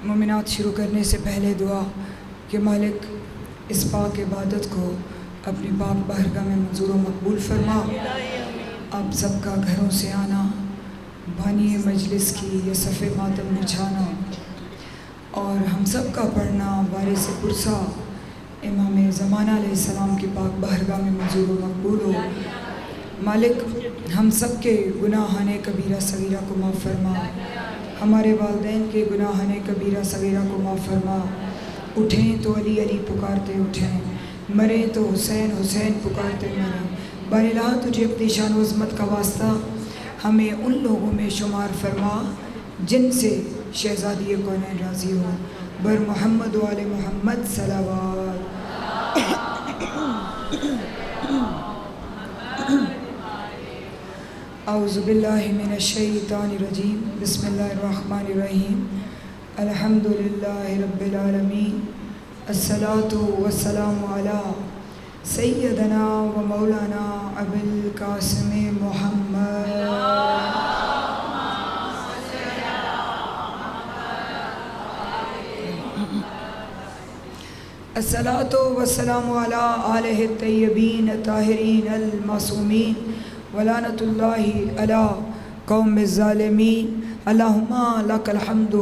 مومنات شروع کرنے سے پہلے دعا کہ مالک اس پاک عبادت کو اپنی پاک بارگاہ میں منظور و مقبول فرما۔ آپ سب کا گھروں سے آنا، بانی مجلس کی یہ صف ماتم بچھانا اور ہم سب کا پڑھنا وارث پرسا امام زمانہ علیہ السلام کی پاک بارگاہ میں منظور و مقبول ہو۔ مالک ہم سب کے گناہان کبیرہ صغیرہ کو معاف فرما، ہمارے والدین کے گناہان کبیرہ صغیرہ کو معاف فرما۔ اٹھیں تو علی علی پکارتے اٹھیں، مریں تو حسین حسین پکارتے مریں۔ بار الہ تجھے اپنی شان و عظمت کا واسطہ ہمیں ان لوگوں میں شمار فرما جن سے شہزادی کونین راضی ہو۔ بر محمد و آل محمد صلوات۔ اعوذ باللہ من الشیطان الرجیم، بسم اللہ الرحمن الرحیم۔ الحمدللہ رب العالمین، الصلاۃ والسلام علی سیدنا و مولانا ابی القاسم محمد۔ الصلاۃ والسلام علی آلہ الطیبین الطاہرین المعصومین ولعنۃ اللہ علی قوم الظالمین۔ اللہم لک الحمد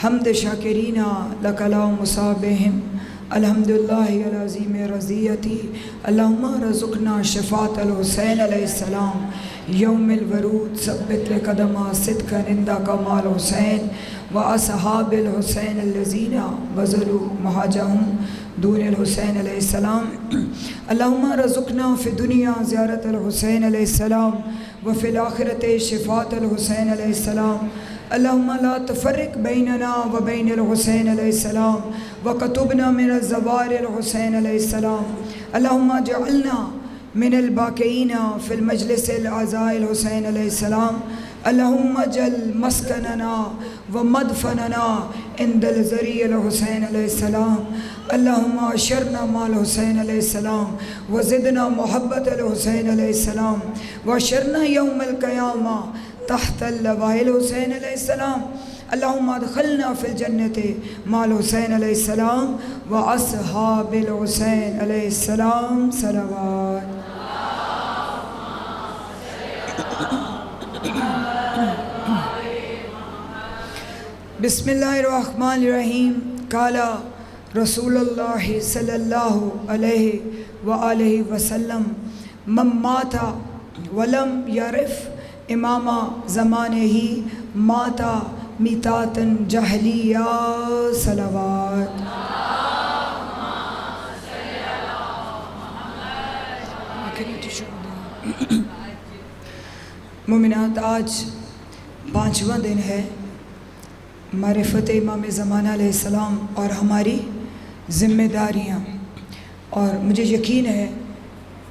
حمد شاکرین لک لا مصابہم، الحمدللہ العظیم رضیتی۔ اللہم رزقنا شفاعت الحسین علیہ السلام یوم الورود، ثبت قدم صدقا عندک مال حسین و اصحاب الحسین الذین بذلوا مہاجہم دون الحسین علیہ السلام۔ اللہم رزقنا فی الدنیا زیارت الحسین علیہ السلام وفی الآخرت شفاعت الحسین علیہ السلام۔ اللہم لا تفرق بیننا و بین الحسین علیہ السلام وکتبنا من الزوار الحسین علیہ السلام۔ اللہم اجعلنا من الباقین فی المجلس العزاء الحسین علیہ السلام۔ اللہم اجعل مسکننا و مدفننا عند الزریع الحسین علیہ السلام۔ اللہم اشرنا مع الحسین علیہ السلام وزدنا محبت الحسین علیہ السلام واشرنا یوم القیامہ تحت اللواء الحسین علیہ السلام۔ اللہم ادخلنا فی الجنت مع الحسین علیہ السلام و اصحاب الحسین علیہ السلام صلوات۔ بسم اللہ الرحمن الرحیم۔ قال رسول اللہ صلی اللہ علیہ وآلہ وسلم من مات ولم یعرف امام زمانہ مات میتات جہلیہ صلوات۔ مومنات، آج 5واں دن ہے معرفت امام زمانہ علیہ السلام اور ہماری ذمہ داریاں، اور مجھے یقین ہے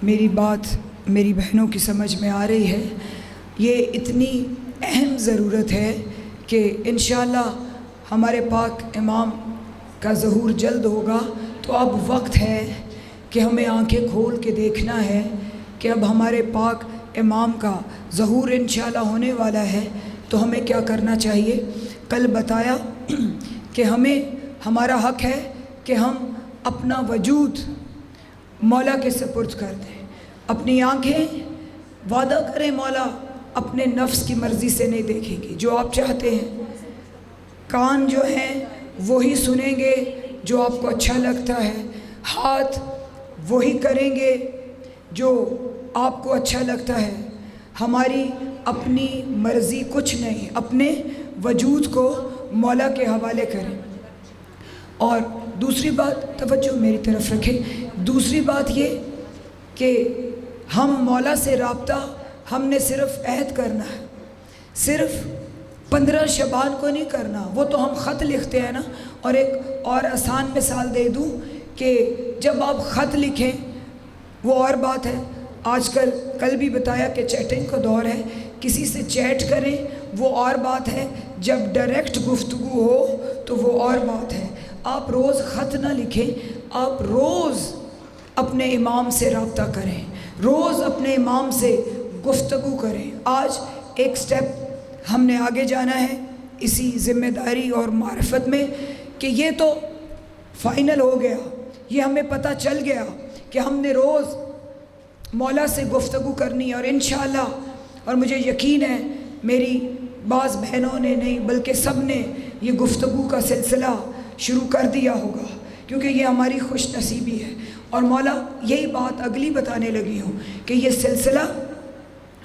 میری بات میری بہنوں کی سمجھ میں آ رہی ہے۔ یہ اتنی اہم ضرورت ہے کہ انشاءاللہ ہمارے پاک امام کا ظہور جلد ہوگا، تو اب وقت ہے کہ ہمیں آنکھیں کھول کے دیکھنا ہے کہ اب ہمارے پاک امام کا ظہور انشاءاللہ ہونے والا ہے، تو ہمیں کیا کرنا چاہیے۔ کل بتایا کہ ہمارا حق ہے کہ ہم اپنا وجود مولا کے سپرد کر دیں، اپنی آنکھیں وعدہ کریں مولا اپنے نفس کی مرضی سے نہیں دیکھیں گی جو آپ چاہتے ہیں، کان جو ہیں وہی سنیں گے جو آپ کو اچھا لگتا ہے، ہاتھ وہی کریں گے جو آپ کو اچھا لگتا ہے، ہماری اپنی مرضی کچھ نہیں، اپنے وجود کو مولا کے حوالے کریں۔ اور دوسری بات، توجہ میری طرف رکھیں، دوسری بات یہ کہ ہم مولا سے رابطہ ہم نے صرف عہد کرنا ہے، صرف 15 شعبان کو نہیں کرنا، وہ تو ہم خط لکھتے ہیں نا۔ اور ایک اور آسان مثال دے دوں کہ جب آپ خط لکھیں وہ اور بات ہے، آج کل بھی بتایا کہ چیٹنگ کا دور ہے، کسی سے چیٹ کریں وہ اور بات ہے، جب ڈائریکٹ گفتگو ہو تو وہ اور بات ہے۔ آپ روز خط نہ لکھیں، آپ روز اپنے امام سے رابطہ کریں، روز اپنے امام سے گفتگو کریں۔ آج ایک سٹیپ ہم نے آگے جانا ہے، اسی ذمہ داری اور معرفت میں کہ یہ تو فائنل ہو گیا، یہ ہمیں پتہ چل گیا کہ ہم نے روز مولا سے گفتگو کرنی ہے، اور انشاءاللہ، اور مجھے یقین ہے میری بعض بہنوں نے نہیں بلکہ سب نے یہ گفتگو کا سلسلہ شروع کر دیا ہوگا، کیونکہ یہ ہماری خوش نصیبی ہے۔ اور مولا یہی بات اگلی بتانے لگی ہوں کہ یہ سلسلہ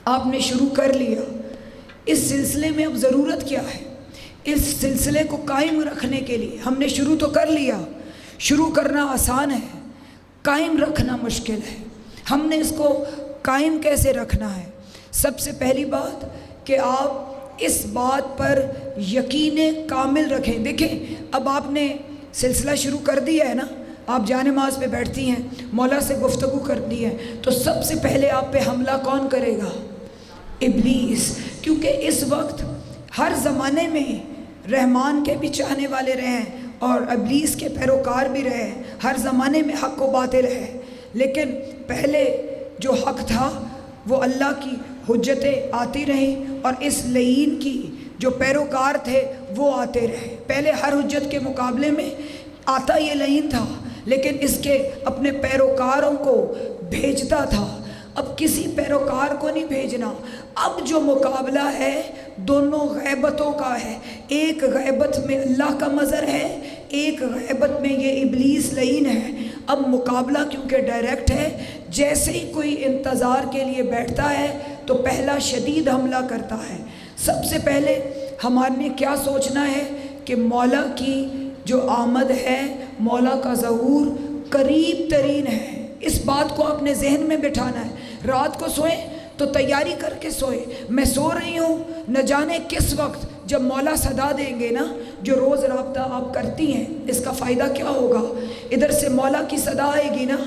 آپ نے شروع کر لیا، اس سلسلے میں اب ضرورت کیا ہے؟ اس سلسلے کو قائم رکھنے کے لیے ہم نے شروع تو کر لیا، شروع کرنا آسان ہے، قائم رکھنا مشکل ہے۔ ہم نے اس کو قائم کیسے رکھنا ہے؟ سب سے پہلی بات کہ آپ اس بات پر یقین کامل رکھیں۔ دیکھیں، اب آپ نے سلسلہ شروع کر دیا ہے نا، آپ جائے نماز پہ بیٹھتی ہیں، مولا سے گفتگو کرتی ہیں، تو سب سے پہلے آپ پہ حملہ کون کرے گا؟ ابلیس، کیونکہ اس وقت ہر زمانے میں رحمان کے بھی چاہنے والے رہے ہیں اور ابلیس کے پیروکار بھی رہے ہیں، ہر زمانے میں حق و باطل ہے، لیکن پہلے جو حق تھا وہ اللہ کی حجتیں آتی رہیں اور اس لعین کی جو پیروکار تھے وہ آتے رہے۔ پہلے ہر حجت کے مقابلے میں آتا یہ لعین تھا، لیکن اس کے اپنے پیروکاروں کو بھیجتا تھا۔ اب کسی پیروکار کو نہیں بھیجنا، اب جو مقابلہ ہے دونوں غیبتوں کا ہے، ایک غیبت میں اللہ کا مظہر ہے، ایک غیبت میں یہ ابلیس لعین ہے۔ اب مقابلہ کیونکہ ڈائریکٹ ہے، جیسے ہی کوئی انتظار کے لیے بیٹھتا ہے تو پہلا شدید حملہ کرتا ہے۔ سب سے پہلے ہمارے نے کیا سوچنا ہے کہ مولا کی جو آمد ہے، مولا کا ظہور قریب ترین ہے، اس بات کو اپنے ذہن میں بٹھانا ہے۔ رات کو سوئیں تو تیاری کر کے سوئیں، میں سو رہی ہوں، نہ جانے کس وقت جب مولا صدا دیں گے نا، جو روز رابطہ آپ کرتی ہیں اس کا فائدہ کیا ہوگا؟ ادھر سے مولا کی صدا آئے گی نا،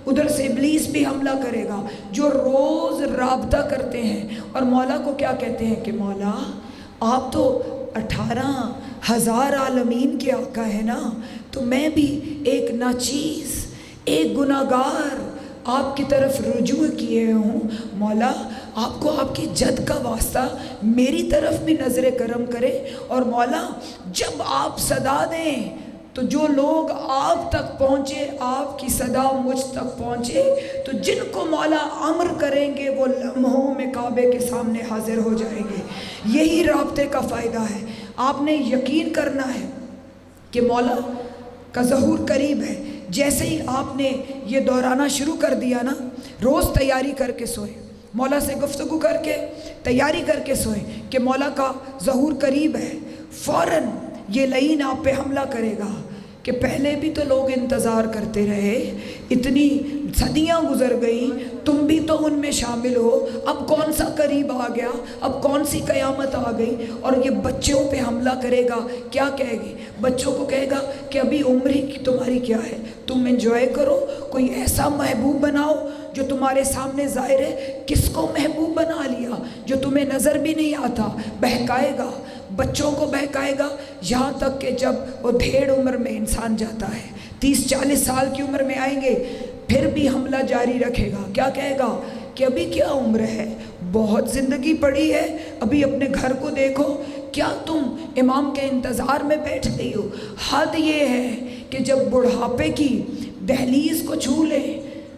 ادھر سے ابلیس بھی حملہ کرے گا۔ جو روز رابطہ کرتے ہیں اور مولا کو کیا کہتے ہیں کہ مولا آپ تو 18,000 عالمین کے آقا ہے نا، تو میں بھی ایک ناچیز، ایک گناہگار آپ کی طرف رجوع کیے ہوں، مولا آپ کو آپ کی جد کا واسطہ میری طرف بھی نظر کرم کرے، اور مولا جب آپ صدا دیں تو جو لوگ آپ تک پہنچے، آپ کی صدا مجھ تک پہنچے، تو جن کو مولا امر کریں گے وہ لمحوں میں کعبے کے سامنے حاضر ہو جائیں گے۔ یہی رابطے کا فائدہ ہے۔ آپ نے یقین کرنا ہے کہ مولا کا ظہور قریب ہے۔ جیسے ہی آپ نے یہ دورانہ شروع کر دیا نا، روز تیاری کر کے سوئے، مولا سے گفتگو کر کے تیاری کر کے سوئے کہ مولا کا ظہور قریب ہے، فوراً یہ لعین آپ پہ حملہ کرے گا کہ پہلے بھی تو لوگ انتظار کرتے رہے، اتنی صدیاں گزر گئیں، تم بھی تو ان میں شامل ہو، اب کون سا قریب آ گیا، اب کون سی قیامت آ گئی؟ اور یہ بچوں پہ حملہ کرے گا۔ کیا کہے گی؟ بچوں کو کہے گا کہ ابھی عمر ہی تمہاری کیا ہے، تم انجوائے کرو، کوئی ایسا محبوب بناؤ جو تمہارے سامنے ظاہر ہے۔ کس کو محبوب بنا لیا؟ جو تمہیں نظر بھی نہیں آتا، بہکائے گا، بچوں کو بہکائے گا، یہاں تک کہ جب وہ ڈھیڑ عمر میں انسان جاتا ہے، 30-40 سال کی عمر میں آئیں گے، پھر بھی حملہ جاری رکھے گا۔ کیا کہے گا کہ ابھی کیا عمر ہے، بہت زندگی پڑی ہے، ابھی اپنے گھر کو دیکھو، کیا تم امام کے انتظار میں بیٹھ گئی ہو؟ حد یہ ہے کہ جب بڑھاپے کی دہلیز کو چھو لے،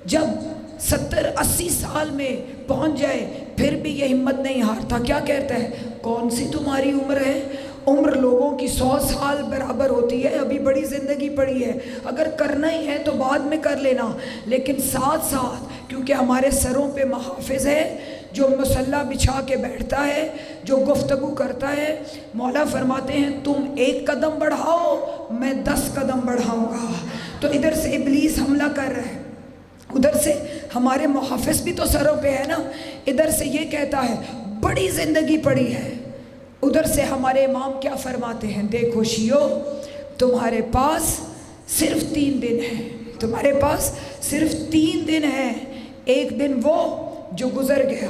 جب 70-80 سال میں پہنچ جائے، پھر بھی یہ ہمت نہیں ہارتا۔ کیا کہتا ہے؟ کون سی تمہاری عمر ہے؟ عمر لوگوں کی 100 سال برابر ہوتی ہے، ابھی بڑی زندگی پڑی ہے، اگر کرنا ہی ہے تو بعد میں کر لینا، لیکن ساتھ ساتھ کیونکہ ہمارے سروں پہ محافظ ہے، جو مصلی بچھا کے بیٹھتا ہے، جو گفتگو کرتا ہے، مولا فرماتے ہیں تم 1 قدم بڑھاؤ، میں 10 قدم بڑھاؤں گا۔ تو ادھر سے ابلیس حملہ کر رہا ہے، ادھر سے ہمارے محافظ بھی تو سروں پہ ہے نا، ادھر سے یہ کہتا ہے بڑی زندگی پڑی ہے، ادھر سے ہمارے امام کیا فرماتے ہیں؟ دیکھو شیعو، تمہارے پاس صرف 3 دن ہیں، تمہارے پاس صرف 3 دن ہیں۔ ایک دن وہ جو گزر گیا،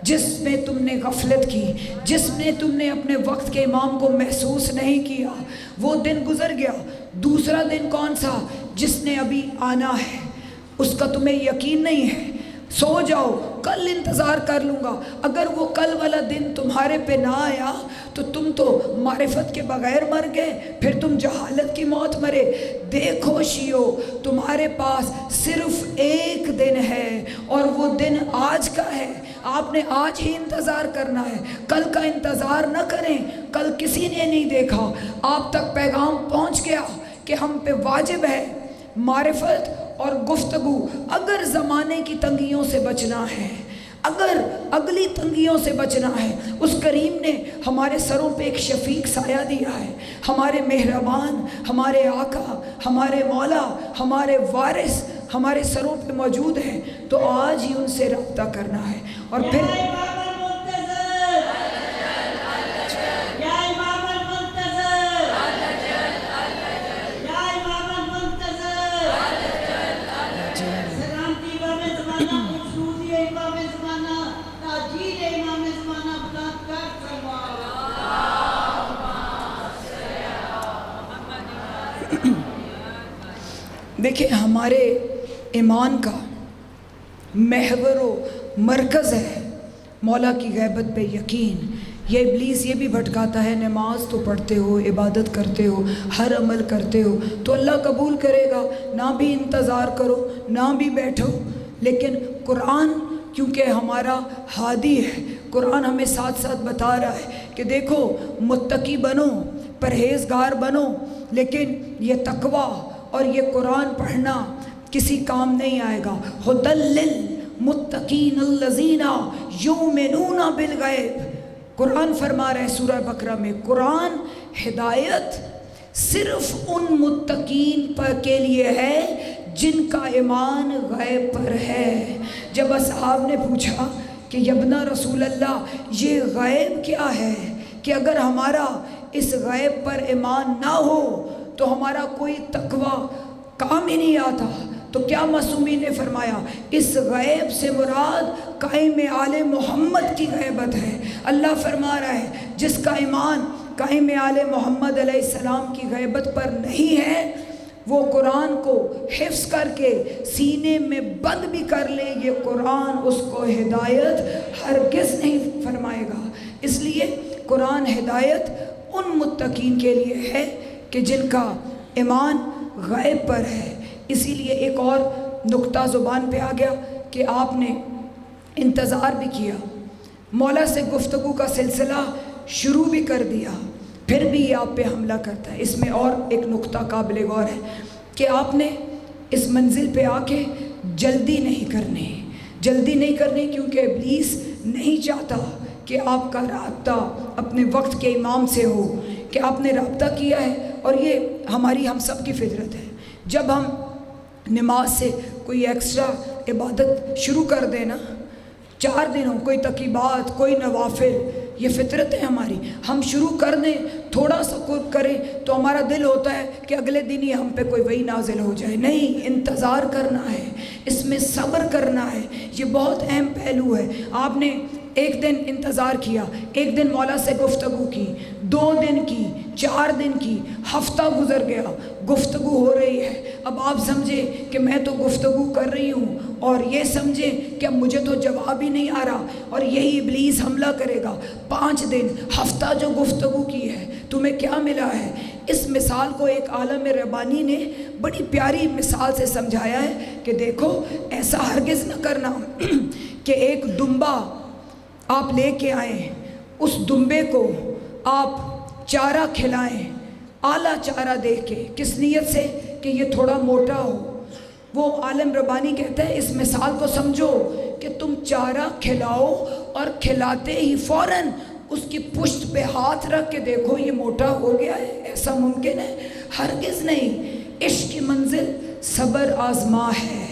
جس میں تم نے غفلت کی، جس میں تم نے اپنے وقت کے امام کو محسوس نہیں کیا، وہ دن گزر گیا۔ دوسرا دن کون سا؟ جس نے ابھی آنا ہے، اس کا تمہیں یقین نہیں ہے، سو جاؤ، کل انتظار کر لوں گا۔ اگر وہ کل والا دن تمہارے پہ نہ آیا تو تم تو معرفت کے بغیر مر گئے، پھر تم جہالت کی موت مرے۔ دیکھو شیو، تمہارے پاس صرف ایک دن ہے اور وہ دن آج کا ہے۔ آپ نے آج ہی انتظار کرنا ہے، کل کا انتظار نہ کریں۔ کل کسی نے نہیں دیکھا، آپ تک پیغام پہنچ گیا کہ ہم پہ واجب ہے معرفت اور گفتگو۔ اگر زمانے کی تنگیوں سے بچنا ہے، اگر اگلی تنگیوں سے بچنا ہے، اس کریم نے ہمارے سروں پہ ایک شفیق سایہ دیا ہے۔ ہمارے مہربان، ہمارے آقا، ہمارے مولا، ہمارے وارث ہمارے سروں پہ موجود ہیں، تو آج ہی ان سے رابطہ کرنا ہے۔ اور پھر دیکھیں، ہمارے ایمان کا محور و مرکز ہے مولا کی غیبت پہ یقین۔ یہ ابلیس یہ بھی بھٹکاتا ہے، نماز تو پڑھتے ہو، عبادت کرتے ہو، ہر عمل کرتے ہو تو اللہ قبول کرے گا، نہ بھی انتظار کرو، نہ بھی بیٹھو۔ لیکن قرآن کیونکہ ہمارا ہادی ہے، قرآن ہمیں ساتھ ساتھ بتا رہا ہے کہ دیکھو متقی بنو، پرہیزگار بنو، لیکن یہ تقویٰ اور یہ قرآن پڑھنا کسی کام نہیں آئے گا۔ ھدی للمتقین الذین یؤمنون بالغیب، قرآن فرما رہے سورہ بقرہ میں، قرآن ہدایت صرف ان متقین کے لیے ہے جن کا ایمان غیب پر ہے۔ جب اصحاب نے پوچھا کہ یبنا رسول اللہ یہ غیب کیا ہے، کہ اگر ہمارا اس غیب پر ایمان نہ ہو تو ہمارا کوئی تقویٰ کام ہی نہیں آتا، تو کیا معصومین نے فرمایا اس غیب سے مراد قائم آل محمد کی غیبت ہے۔ اللہ فرما رہا ہے جس کا ایمان قائم آل محمد علیہ السلام کی غیبت پر نہیں ہے، وہ قرآن کو حفظ کر کے سینے میں بند بھی کر لے، یہ قرآن اس کو ہدایت ہرگز نہیں فرمائے گا۔ اس لیے قرآن ہدایت ان متقین کے لیے ہے کہ جن کا ایمان غیب پر ہے۔ اسی لیے ایک اور نقطہ زبان پہ آ گیا کہ آپ نے انتظار بھی کیا، مولا سے گفتگو کا سلسلہ شروع بھی کر دیا، پھر بھی یہ آپ پہ حملہ کرتا ہے۔ اس میں اور ایک نقطہ قابل غور ہے کہ آپ نے اس منزل پہ آ کے جلدی نہیں کرنی کیونکہ ابلیس نہیں چاہتا کہ آپ کا رابطہ اپنے وقت کے امام سے ہو، کہ آپ نے رابطہ کیا ہے۔ اور یہ ہم سب کی فطرت ہے، جب ہم نماز سے کوئی ایکسٹرا عبادت شروع کر دیں نا، 4 دن ہو، کوئی تقیبات، کوئی نوافل، یہ فطرت ہے ہماری، ہم شروع کر دیں تھوڑا سا قرب کریں تو ہمارا دل ہوتا ہے کہ اگلے دن ہی ہم پہ کوئی وحی نازل ہو جائے۔ نہیں، انتظار کرنا ہے، اس میں صبر کرنا ہے، یہ بہت اہم پہلو ہے۔ آپ نے ایک دن انتظار کیا، ایک دن مولا سے گفتگو کی، 2 دن کی، 4 دن کی، ہفتہ گزر گیا، گفتگو ہو رہی ہے۔ اب آپ سمجھیں کہ میں تو گفتگو کر رہی ہوں اور یہ سمجھیں کہ اب مجھے تو جواب ہی نہیں آ رہا، اور یہی ابلیس حملہ کرے گا۔ 5 دن، ہفتہ جو گفتگو کی ہے، تمہیں کیا ملا ہے؟ اس مثال کو ایک عالم ربانی نے بڑی پیاری مثال سے سمجھایا ہے کہ دیکھو ایسا ہرگز نہ کرنا کہ ایک دمبا آپ لے کے آئیں، اس دمبے کو آپ چارہ کھلائیں، اعلیٰ چارہ دیکھ کے، کس نیت سے کہ یہ تھوڑا موٹا ہو۔ وہ عالم ربانی کہتا ہے اس مثال کو سمجھو کہ تم چارہ کھلاؤ اور کھلاتے ہی فوراً اس کی پشت پہ ہاتھ رکھ کے دیکھو یہ موٹا ہو گیا ہے، ایسا ممکن ہے؟ ہرگز نہیں۔ عشق کی منزل صبر آزما ہے،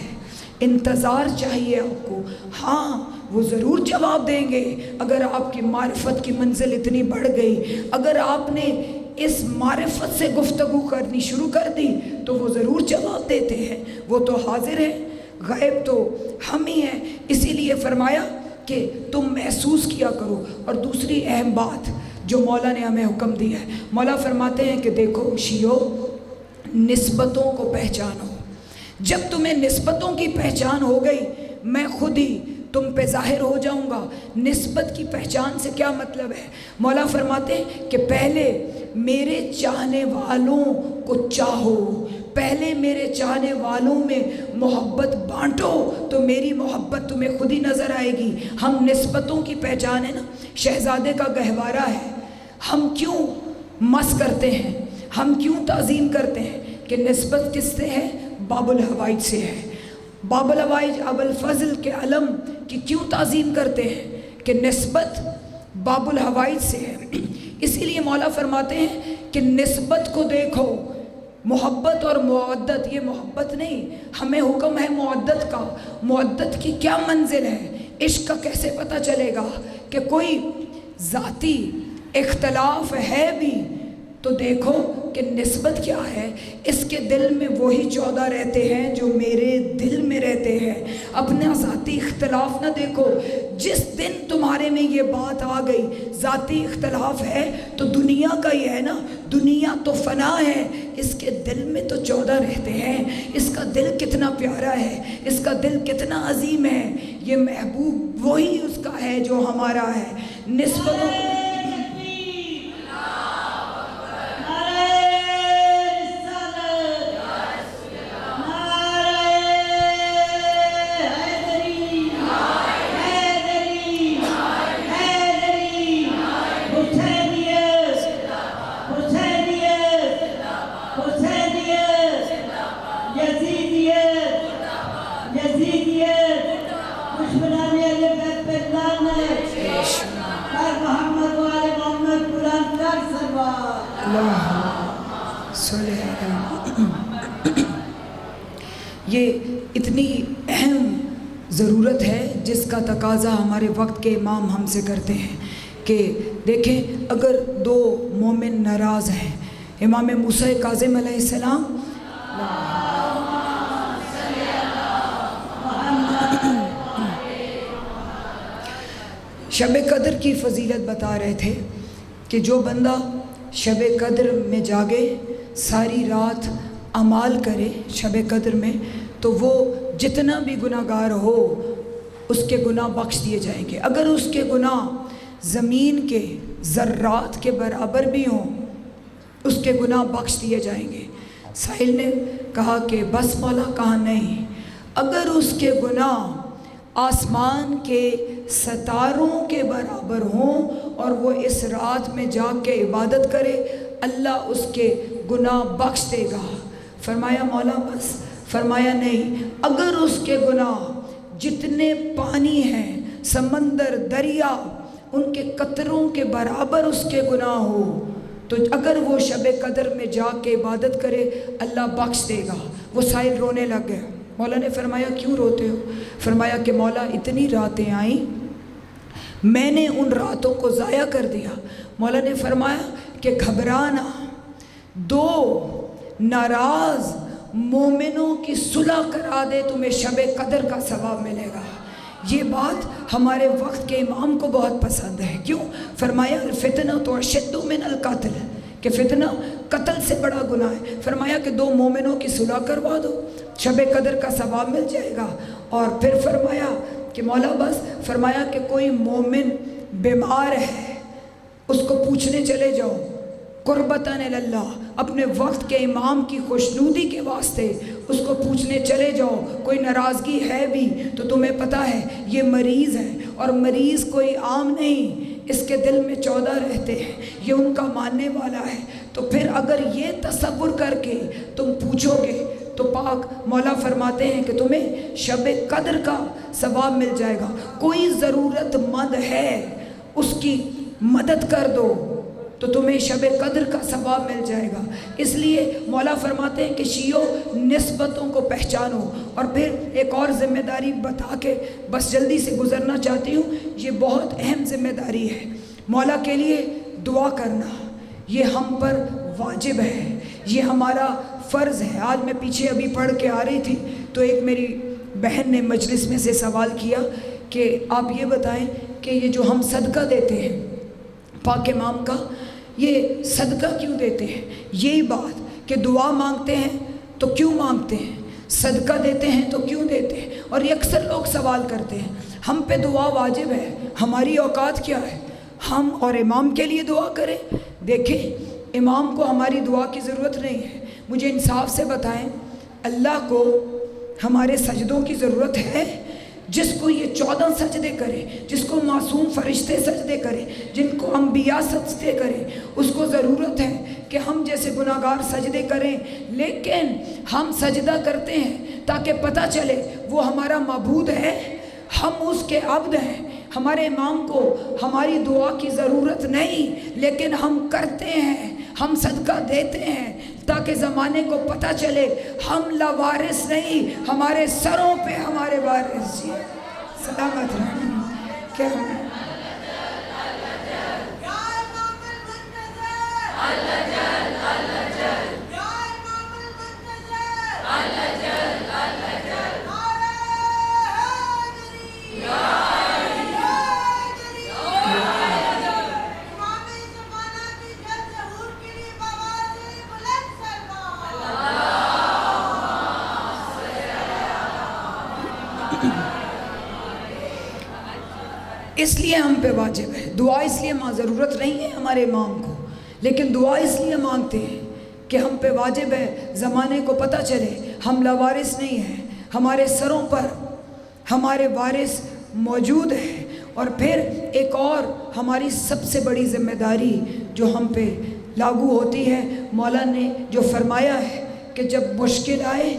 انتظار چاہیے آپ کو۔ ہاں وہ ضرور جواب دیں گے اگر آپ کی معرفت کی منزل اتنی بڑھ گئی، اگر آپ نے اس معرفت سے گفتگو کرنی شروع کر دی تو وہ ضرور جواب دیتے ہیں، وہ تو حاضر ہیں، غیب تو ہم ہی ہیں۔ اسی لیے فرمایا کہ تم محسوس کیا کرو۔ اور دوسری اہم بات جو مولا نے ہمیں حکم دیا ہے، مولا فرماتے ہیں کہ دیکھو شیو، نسبتوں کو پہچانو۔ جب تمہیں نسبتوں کی پہچان ہو گئی، میں خود ہی تم پہ ظاہر ہو جاؤں گا۔ نسبت کی پہچان سے کیا مطلب ہے؟ مولا فرماتے ہیں کہ پہلے میرے چاہنے والوں کو چاہو، پہلے میرے چاہنے والوں میں محبت بانٹو تو میری محبت تمہیں خود ہی نظر آئے گی۔ ہم نسبتوں کی پہچان ہے نا، شہزادے کا گہوارہ ہے۔ ہم کیوں مس کرتے ہیں، ہم کیوں تعظیم کرتے ہیں کہ نسبت کس سے ہے؟ باب الحوائج سے ہے۔ باب الحوائج ابو الفضل کے علم کی کیوں تعظیم کرتے ہیں؟ کہ نسبت باب الحوائج سے ہے۔ اسی لیے مولا فرماتے ہیں کہ نسبت کو دیکھو، محبت اور مودت، یہ محبت نہیں، ہمیں حکم ہے مودت کا۔ مودت کی کیا منزل ہے؟ عشق کا کیسے پتہ چلے گا کہ کوئی ذاتی اختلاف ہے بھی تو دیکھو کہ نسبت کیا ہے۔ اس کے دل میں وہی 14 رہتے ہیں جو میرے دل میں رہتے ہیں۔ اپنا ذاتی اختلاف نہ دیکھو۔ جس دن تمہارے میں یہ بات آ گئی ذاتی اختلاف ہے تو دنیا کا ہی ہے نا، دنیا تو فنا ہے، اس کے دل میں تو 14 رہتے ہیں۔ اس کا دل کتنا پیارا ہے، اس کا دل کتنا عظیم ہے۔ یہ محبوب وہی اس کا ہے جو ہمارا ہے۔ نسبتوں کو یہ اتنی اہم ضرورت ہے جس کا تقاضا ہمارے وقت کے امام ہم سے کرتے ہیں کہ دیکھیں اگر دو مومن ناراض ہیں، امام موسیٰ کاظم علیہ السلام شب قدر کی فضیلت بتا رہے تھے کہ جو بندہ شب قدر میں جاگے، ساری رات اعمال کرے شب قدر میں، تو وہ جتنا بھی گناہ گار ہو اس کے گناہ بخش دیے جائیں گے۔ اگر اس کے گناہ زمین کے ذرات کے برابر بھی ہوں اس کے گناہ بخش دیے جائیں گے۔ سائل نے کہا کہ بس مولا، کہا نہیں، اگر اس کے گناہ آسمان کے ستاروں کے برابر ہوں اور وہ اس رات میں جاگ کے عبادت کرے، اللہ اس کے گناہ بخش دے گا۔ فرمایا مولا بس؟ فرمایا نہیں، اگر اس کے گناہ جتنے پانی ہیں، سمندر، دریا، ان کے قطروں کے برابر اس کے گناہ ہو تو اگر وہ شب قدر میں جا کے عبادت کرے اللہ بخش دے گا۔ وہ سائل رونے لگ گئے۔ مولا نے فرمایا کیوں روتے ہو؟ فرمایا کہ مولا اتنی راتیں آئیں، میں نے ان راتوں کو ضائع کر دیا۔ مولا نے فرمایا کہ گھبرانا، دو ناراض مومنوں کی صلح کرا دے تمہیں شب قدر کا ثواب ملے گا۔ یہ بات ہمارے وقت کے امام کو بہت پسند ہے۔ کیوں؟ فرمایا الفتنہ تو اشد من القتل، کہ فتنہ قتل سے بڑا گناہ ہے۔ فرمایا کہ دو مومنوں کی صلح کروا دو، شب قدر کا ثواب مل جائے گا۔ اور پھر فرمایا کہ مولا بس؟ فرمایا کہ کوئی مومن بیمار ہے اس کو پوچھنے چلے جاؤ، قربتاً اللہ، اپنے وقت کے امام کی خوشنودی کے واسطے اس کو پوچھنے چلے جاؤ، کوئی ناراضگی ہے بھی تو تمہیں پتہ ہے یہ مریض ہے، اور مریض کوئی عام نہیں، اس کے دل میں 14 رہتے ہیں، یہ ان کا ماننے والا ہے۔ تو پھر اگر یہ تصور کر کے تم پوچھو گے تو پاک مولا فرماتے ہیں کہ تمہیں شب قدر کا ثواب مل جائے گا۔ کوئی ضرورت مند ہے اس کی مدد کر دو تو تمہیں شب قدر کا ثواب مل جائے گا۔ اس لیے مولا فرماتے ہیں کہ شیعو نسبتوں کو پہچانو۔ اور پھر ایک اور ذمہ داری بتا کے بس جلدی سے گزرنا چاہتی ہوں، یہ بہت اہم ذمہ داری ہے۔ مولا کے لیے دعا کرنا یہ ہم پر واجب ہے، یہ ہمارا فرض ہے۔ آج میں پیچھے ابھی پڑھ کے آ رہی تھی تو ایک میری بہن نے مجلس میں سے سوال کیا کہ آپ یہ بتائیں کہ یہ جو ہم صدقہ دیتے ہیں پاک امام کا، یہ صدقہ کیوں دیتے ہیں؟ یہی بات کہ دعا مانگتے ہیں تو کیوں مانگتے ہیں؟ صدقہ دیتے ہیں تو کیوں دیتے ہیں؟ اور یہ اکثر لوگ سوال کرتے ہیں ہم پہ دعا واجب ہے، ہماری اوقات کیا ہے، ہم اور امام کے لیے دعا کریں؟ دیکھیں امام کو ہماری دعا کی ضرورت نہیں ہے، مجھے انصاف سے بتائیں اللہ کو ہمارے سجدوں کی ضرورت ہے؟ جس کو یہ 14 سجدے کرے، جس کو معصوم فرشتے سجدے کرے، جن کو انبیاء سجدے کرے، اس کو ضرورت ہے کہ ہم جیسے گناہگار سجدے کریں؟ لیکن ہم سجدہ کرتے ہیں تاکہ پتہ چلے وہ ہمارا معبود ہے، ہم اس کے عبد ہیں۔ ہمارے امام کو ہماری دعا کی ضرورت نہیں، لیکن ہم کرتے ہیں، ہم صدقہ دیتے ہیں تاکہ زمانے کو پتہ چلے ہم لاوارث نہیں، ہمارے سروں پہ ہمارے وارث جی سلامت رہیں۔ کیا اس لیے ہم پہ واجب ہے دعا، اس لیے ضرورت نہیں ہے ہمارے امام کو، لیکن دعا اس لیے مانگتے ہیں کہ ہم پہ واجب ہے زمانے کو پتہ چلے ہم لاوارث نہیں ہیں، ہمارے سروں پر ہمارے وارث موجود ہیں۔ اور پھر ایک اور ہماری سب سے بڑی ذمہ داری جو ہم پہ لاگو ہوتی ہے، مولا نے جو فرمایا ہے کہ جب مشکل آئے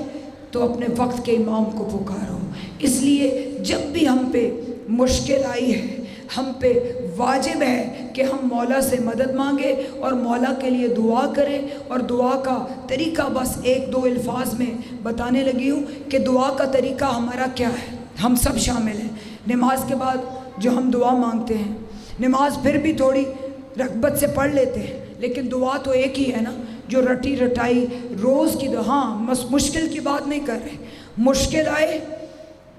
تو اپنے وقت کے امام کو پکارو۔ اس لیے جب بھی ہم پہ مشکل آئی ہے ہم پہ واجب ہے کہ ہم مولا سے مدد مانگے اور مولا کے لیے دعا کریں۔ اور دعا کا طریقہ بس ایک دو الفاظ میں بتانے لگی ہوں کہ دعا کا طریقہ ہمارا کیا ہے، ہم سب شامل ہیں۔ نماز کے بعد جو ہم دعا مانگتے ہیں، نماز پھر بھی تھوڑی رغبت سے پڑھ لیتے ہیں، لیکن دعا تو ایک ہی ہے نا جو رٹی رٹائی روز کی دعا۔ ہاں مشکل کی بات نہیں کر رہے، مشکل آئے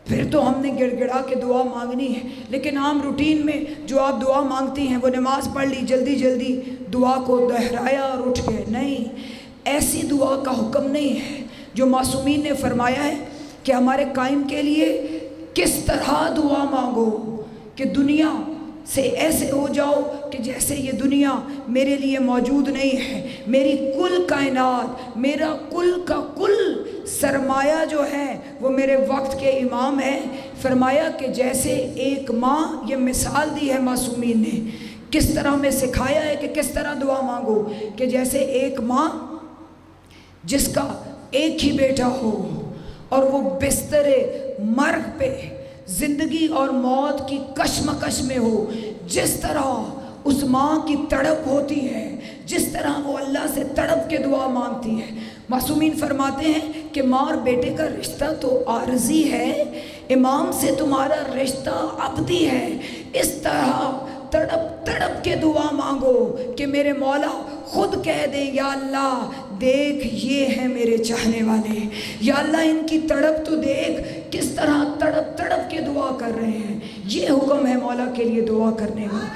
پھر تو ہم نے گڑ گڑا کے دعا مانگنی ہے، لیکن عام روٹین میں جو آپ دعا مانگتی ہیں وہ نماز پڑھ لی، جلدی جلدی دعا کو دہرایا اور اٹھ گئے، نہیں، ایسی دعا کا حکم نہیں ہے۔ جو معصومین نے فرمایا ہے کہ ہمارے قائم کے لیے کس طرح دعا مانگو کہ دنیا سے ایسے ہو جاؤ کہ جیسے یہ دنیا میرے لیے موجود نہیں ہے، میری کل کائنات، میرا کل کا کل سرمایہ جو ہے وہ میرے وقت کے امام ہے۔ فرمایا کہ جیسے ایک ماں، یہ مثال دی ہے معصومین نے، کس طرح میں سکھایا ہے کہ کس طرح دعا مانگو، کہ جیسے ایک ماں جس کا ایک ہی بیٹا ہو اور وہ بستر مرگ پہ زندگی اور موت کی کشمکش میں ہو، جس طرح اس ماں کی تڑپ ہوتی ہے، جس طرح وہ اللہ سے تڑپ کے دعا مانگتی ہے۔ معصومین فرماتے ہیں کہ ماں اور بیٹے کا رشتہ تو عارضی ہے، امام سے تمہارا رشتہ ابدی ہے۔ اس طرح تڑپ تڑپ کے دعا مانگو کہ میرے مولا خود کہہ دے یا اللہ دیکھ یہ ہیں میرے چاہنے والے، یا اللہ ان کی تڑپ تو دیکھ کس طرح تڑپ تڑپ کے دعا کر رہے ہیں۔ یہ حکم ہے مولا کے لیے دعا کرنے کا۔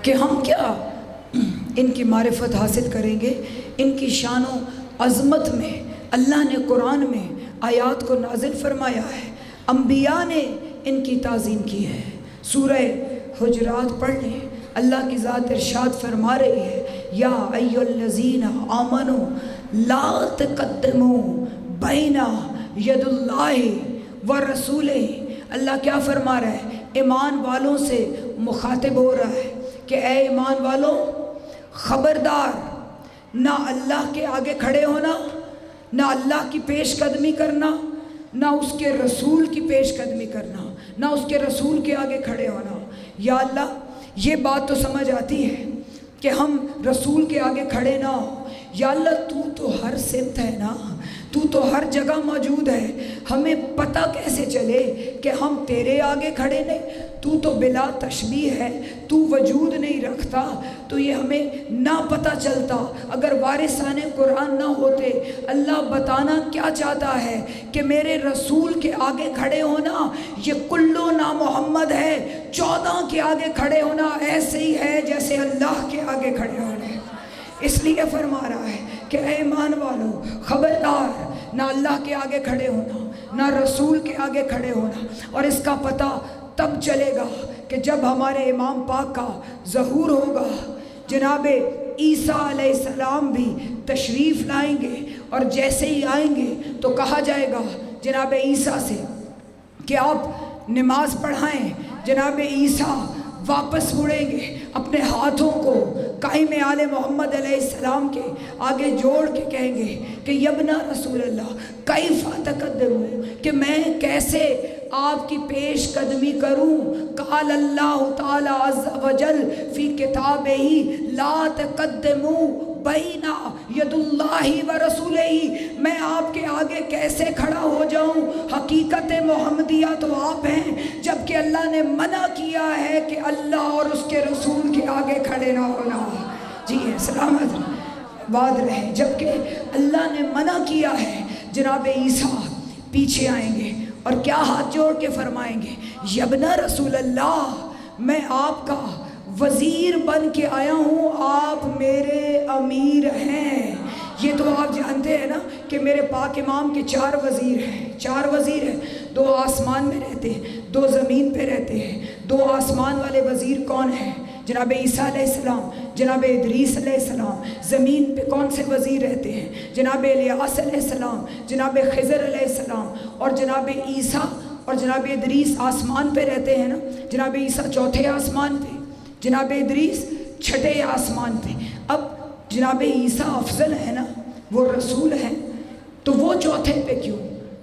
کہ ہم کیا ان کی معرفت حاصل کریں گے، ان کی شان و عظمت میں اللہ نے قرآن میں آیات کو نازل فرمایا ہے، انبیاء نے ان کی تعظیم کی ہے۔ سورہ حجرات پڑھ لیں، اللہ کی ذات ارشاد فرما رہی ہے یا ایھا الذین آمنوا لا تقدموا بین ید اللہ ورسولہ۔ اللہ کیا فرما رہا ہے؟ ایمان والوں سے مخاطب ہو رہا ہے کہ اے ایمان والوں خبردار، نہ اللہ کے آگے کھڑے ہونا، نہ اللہ کی پیش قدمی کرنا، نہ اس کے رسول کی پیش قدمی کرنا، نہ اس کے رسول کے آگے کھڑے ہونا۔ یا اللہ یہ بات تو سمجھ آتی ہے کہ ہم رسول کے آگے کھڑے نہ ہو، یا اللہ تو ہر سمت ہے نا، تو تو ہر جگہ موجود ہے، ہمیں پتہ کیسے چلے کہ ہم تیرے آگے کھڑے نہیں؟ تو تو بلا تشبیہ ہے، تو وجود نہیں رکھتا، تو یہ ہمیں نہ پتہ چلتا اگر وارثان قرآن نہ ہوتے۔ اللہ بتانا کیا چاہتا ہے کہ میرے رسول کے آگے کھڑے ہونا یہ کلو نا محمد ہے، 14 کے آگے کھڑے ہونا ایسے ہی ہے جیسے اللہ کے آگے کھڑے ہونا ہے۔ اس لیے فرما رہا ہے کہ اے ایمان والو، خبردار، نہ اللہ کے آگے کھڑے ہونا، نہ رسول کے آگے کھڑے ہونا۔ اور اس کا پتہ تب چلے گا کہ جب ہمارے امام پاک کا ظہور ہوگا، جناب عیسیٰ علیہ السلام بھی تشریف لائیں گے، اور جیسے ہی آئیں گے تو کہا جائے گا جناب عیسیٰ سے کہ آپ نماز پڑھائیں۔ جناب عیسیٰ واپس مڑیں گے، اپنے ہاتھوں کو قائم آل محمد علیہ السلام کے آگے جوڑ کے کہیں گے کہ یبنا رسول اللہ کیف تقدمو، کہ میں کیسے آپ کی پیش قدمی کروں۔ قال اللہ تعالی عز وجل فی کتابہ لا تقدموا بین ید اللہ و رسولہ، میں آپ کے آگے کیسے کھڑا ہو جاؤں؟ حقیقت محمدیہ تو آپ ہیں، جبکہ اللہ نے منع کیا ہے کہ اللہ اور اس کے رسول کے آگے کھڑے نہ ہونا۔ جی سلامت باد رہے، جبکہ اللہ نے منع کیا ہے۔ جناب عیسیٰ پیچھے آئیں گے اور کیا ہاتھ جوڑ کے فرمائیں گے، یبنا رسول اللہ، میں آپ کا وزیر بن کے آیا ہوں، آپ میرے امیر ہیں۔ یہ تو آپ جانتے ہیں نا کہ میرے پاک امام کے 4 وزیر ہیں، 4 وزیر ہیں، 2 آسمان میں رہتے ہیں، 2 زمین پہ رہتے ہیں۔ 2 آسمان والے وزیر کون ہیں؟ جناب عیسیٰ علیہ السلام، جناب ادریس علیہ السلام۔ زمین پہ کون سے وزیر رہتے ہیں؟ جناب الیاس علیہ السلام، جناب خضر علیہ السلام، اور جناب عیسیٰ اور جناب ادریس آسمان پہ رہتے ہیں نا۔ جناب عیسیٰ 4تھے آسمان پہ، جناب ادریس 6ٹھے آسمان پہ۔ اب جناب عیسیٰ افضل ہے نا، وہ رسول ہیں، تو وہ 4تھے پہ کیوں؟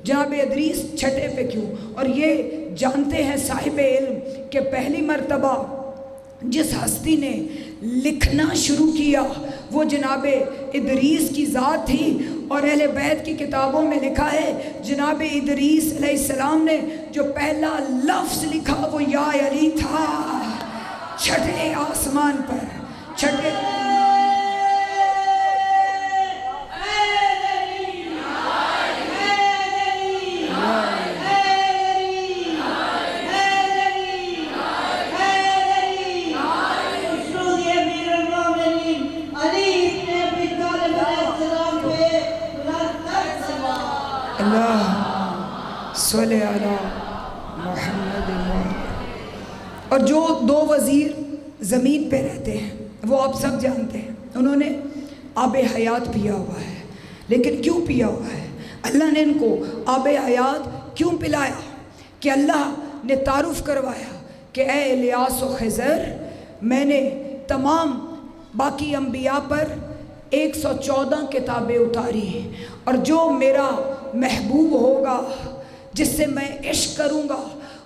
جناب ادریس 6ٹھے پہ کیوں؟ اور یہ جانتے ہیں صاحب علم کہ پہلی مرتبہ جس ہستی نے لکھنا شروع کیا وہ جناب ادریس کی ذات تھی، اور اہل بیت کی کتابوں میں لکھا ہے جناب ادریس علیہ السلام نے جو پہلا لفظ لکھا وہ یا علی تھا، 6ٹھے آسمان پر، 6ٹھے۔ اللہ صلی علی محمد۔ اور جو 2 وزیر زمین پہ رہتے ہیں وہ آپ سب جانتے ہیں، انہوں نے آب حیات پیا ہوا ہے، لیکن کیوں پیا ہوا ہے؟ اللہ نے ان کو آب حیات کیوں پلایا؟ کہ اللہ نے تعارف کروایا کہ اے الیاس و خضر، میں نے تمام باقی انبیاء پر 114 کتابیں اتاری ہیں، اور جو میرا محبوب ہوگا جس سے میں عشق کروں گا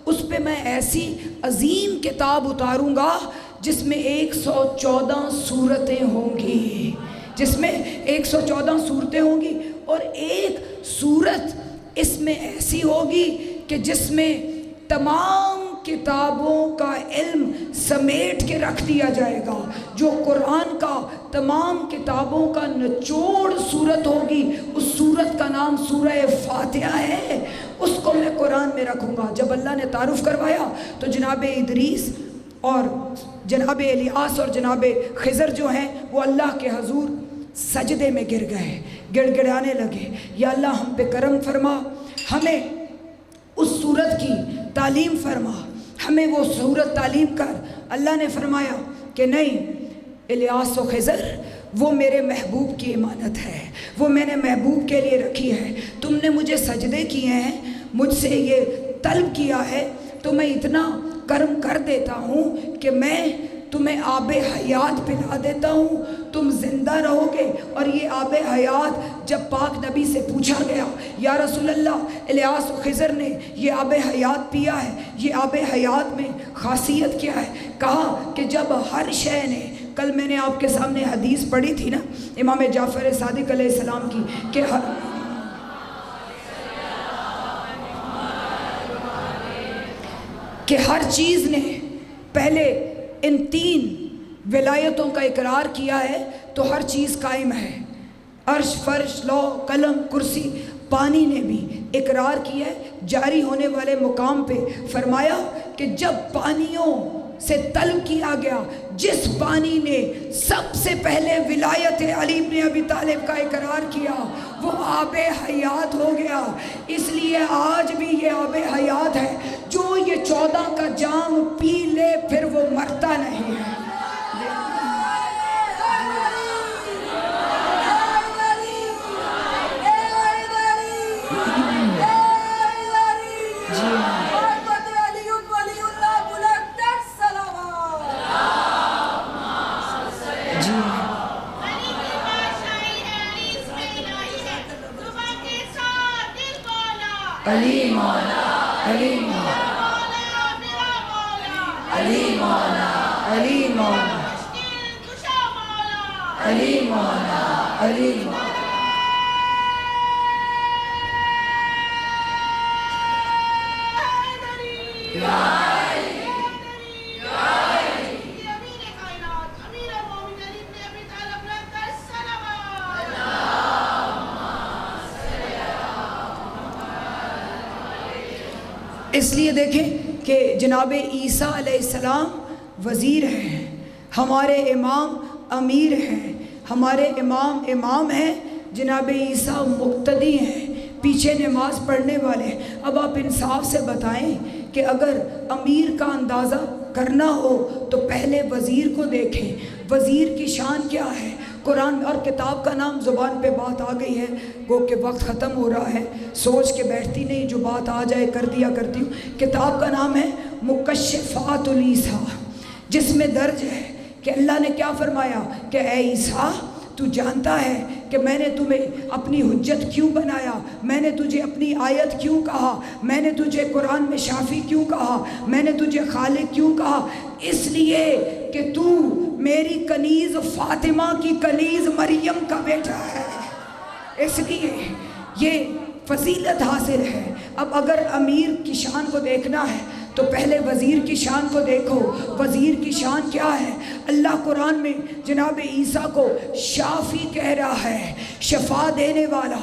اس پہ میں ایسی عظیم کتاب اتاروں گا جس میں 114 صورتیں ہوں گی، جس میں 114 صورتیں ہوں گی، اور ایک صورت اس میں ایسی ہوگی کہ جس میں تمام کتابوں کا علم سمیٹ کے رکھ دیا جائے گا۔ جو قرآن کا تمام کتابوں کا نچوڑ صورت ہوگی، اس صورت کا نام سورہ فاتحہ ہے، اس کو میں قرآن میں رکھوں گا۔ جب اللہ نے تعارف کروایا تو جناب ادریس اور جناب الیاس اور جناب خضر جو ہیں وہ اللہ کے حضور سجدے میں گر گئے، گڑ گڑانے لگے، یا اللہ ہم پہ کرم فرما، ہمیں اس صورت کی تعلیم فرما، ہمیں وہ صورت تعلیم کر۔ اللہ نے فرمایا کہ نہیں الیاس و خضر، وہ میرے محبوب کی امانت ہے، وہ میں نے محبوب کے لیے رکھی ہے، تم نے مجھے سجدے کیے ہیں، مجھ سے یہ طلب کیا ہے، تو میں اتنا کرم کر دیتا ہوں کہ میں تمہیں آب حیات پلا دیتا ہوں، تم زندہ رہو گے۔ اور یہ آب حیات جب پاک نبی سے پوچھا گیا یا رسول اللہ الیاس و خضر نے یہ آب حیات پیا ہے، یہ آب حیات میں خاصیت کیا ہے؟ کہا کہ جب ہر شے نے، کل میں نے آپ کے سامنے حدیث پڑھی تھی نا امام جعفر صادق علیہ السلام کی، کہ کہ ہر چیز نے پہلے ان 3 ولایتوں کا اقرار کیا ہے تو ہر چیز قائم ہے. عرش، فرش، لوح، قلم، کرسی. پانی نے بھی اقرار کیا ہے جاری ہونے والے مقام پہ. فرمایا کہ جب پانیوں سے طلب کیا گیا، جس پانی نے سب سے پہلے ولایت علی بن ابی طالب کا اقرار کیا وہ آب حیات ہو گیا. اس لیے آج بھی یہ آب حیات ہے. جو یہ 14 کا جام پی لے پھر وہ مرتا نہیں ہے. علی مولا، علی مولا، علی مولا، علی مولا، علی مولا، علی مولا. اس لیے دیکھیں کہ جناب عیسیٰ علیہ السلام وزیر ہیں، ہمارے امام امیر ہیں، ہمارے امام ہیں، جناب عیسیٰ مقتدی ہیں، پیچھے نماز پڑھنے والے ہیں. اب آپ انصاف سے بتائیں کہ اگر امیر کا اندازہ کرنا ہو تو پہلے وزیر کو دیکھیں. وزیر کی شان کیا ہے؟ قرآن اور کتاب کا نام زبان پہ بات آ گئی ہے، گو کہ وقت ختم ہو رہا ہے، سوچ کے بیٹھتی نہیں، جو بات آ جائے کر دیا کرتی ہوں. کتاب کا نام ہے مکشفات عیسیٰ، جس میں درج ہے کہ اللہ نے کیا فرمایا کہ اے عیسیٰ تو جانتا ہے کہ میں نے تمہیں اپنی حجت کیوں بنایا، میں نے تجھے اپنی آیت کیوں کہا، میں نے تجھے قرآن میں شافی کیوں کہا، میں نے تجھے خالق کیوں کہا؟ اس لیے کہ تو میری کنیز فاطمہ کی کنیز مریم کا بیٹا ہے. اس لیے یہ فضیلت حاصل ہے. اب اگر امیر کی شان کو دیکھنا ہے تو پہلے وزیر کی شان کو دیکھو. وزیر کی شان کیا ہے؟ اللہ قرآن میں جناب عیسیٰ کو شافی کہہ رہا ہے، شفا دینے والا.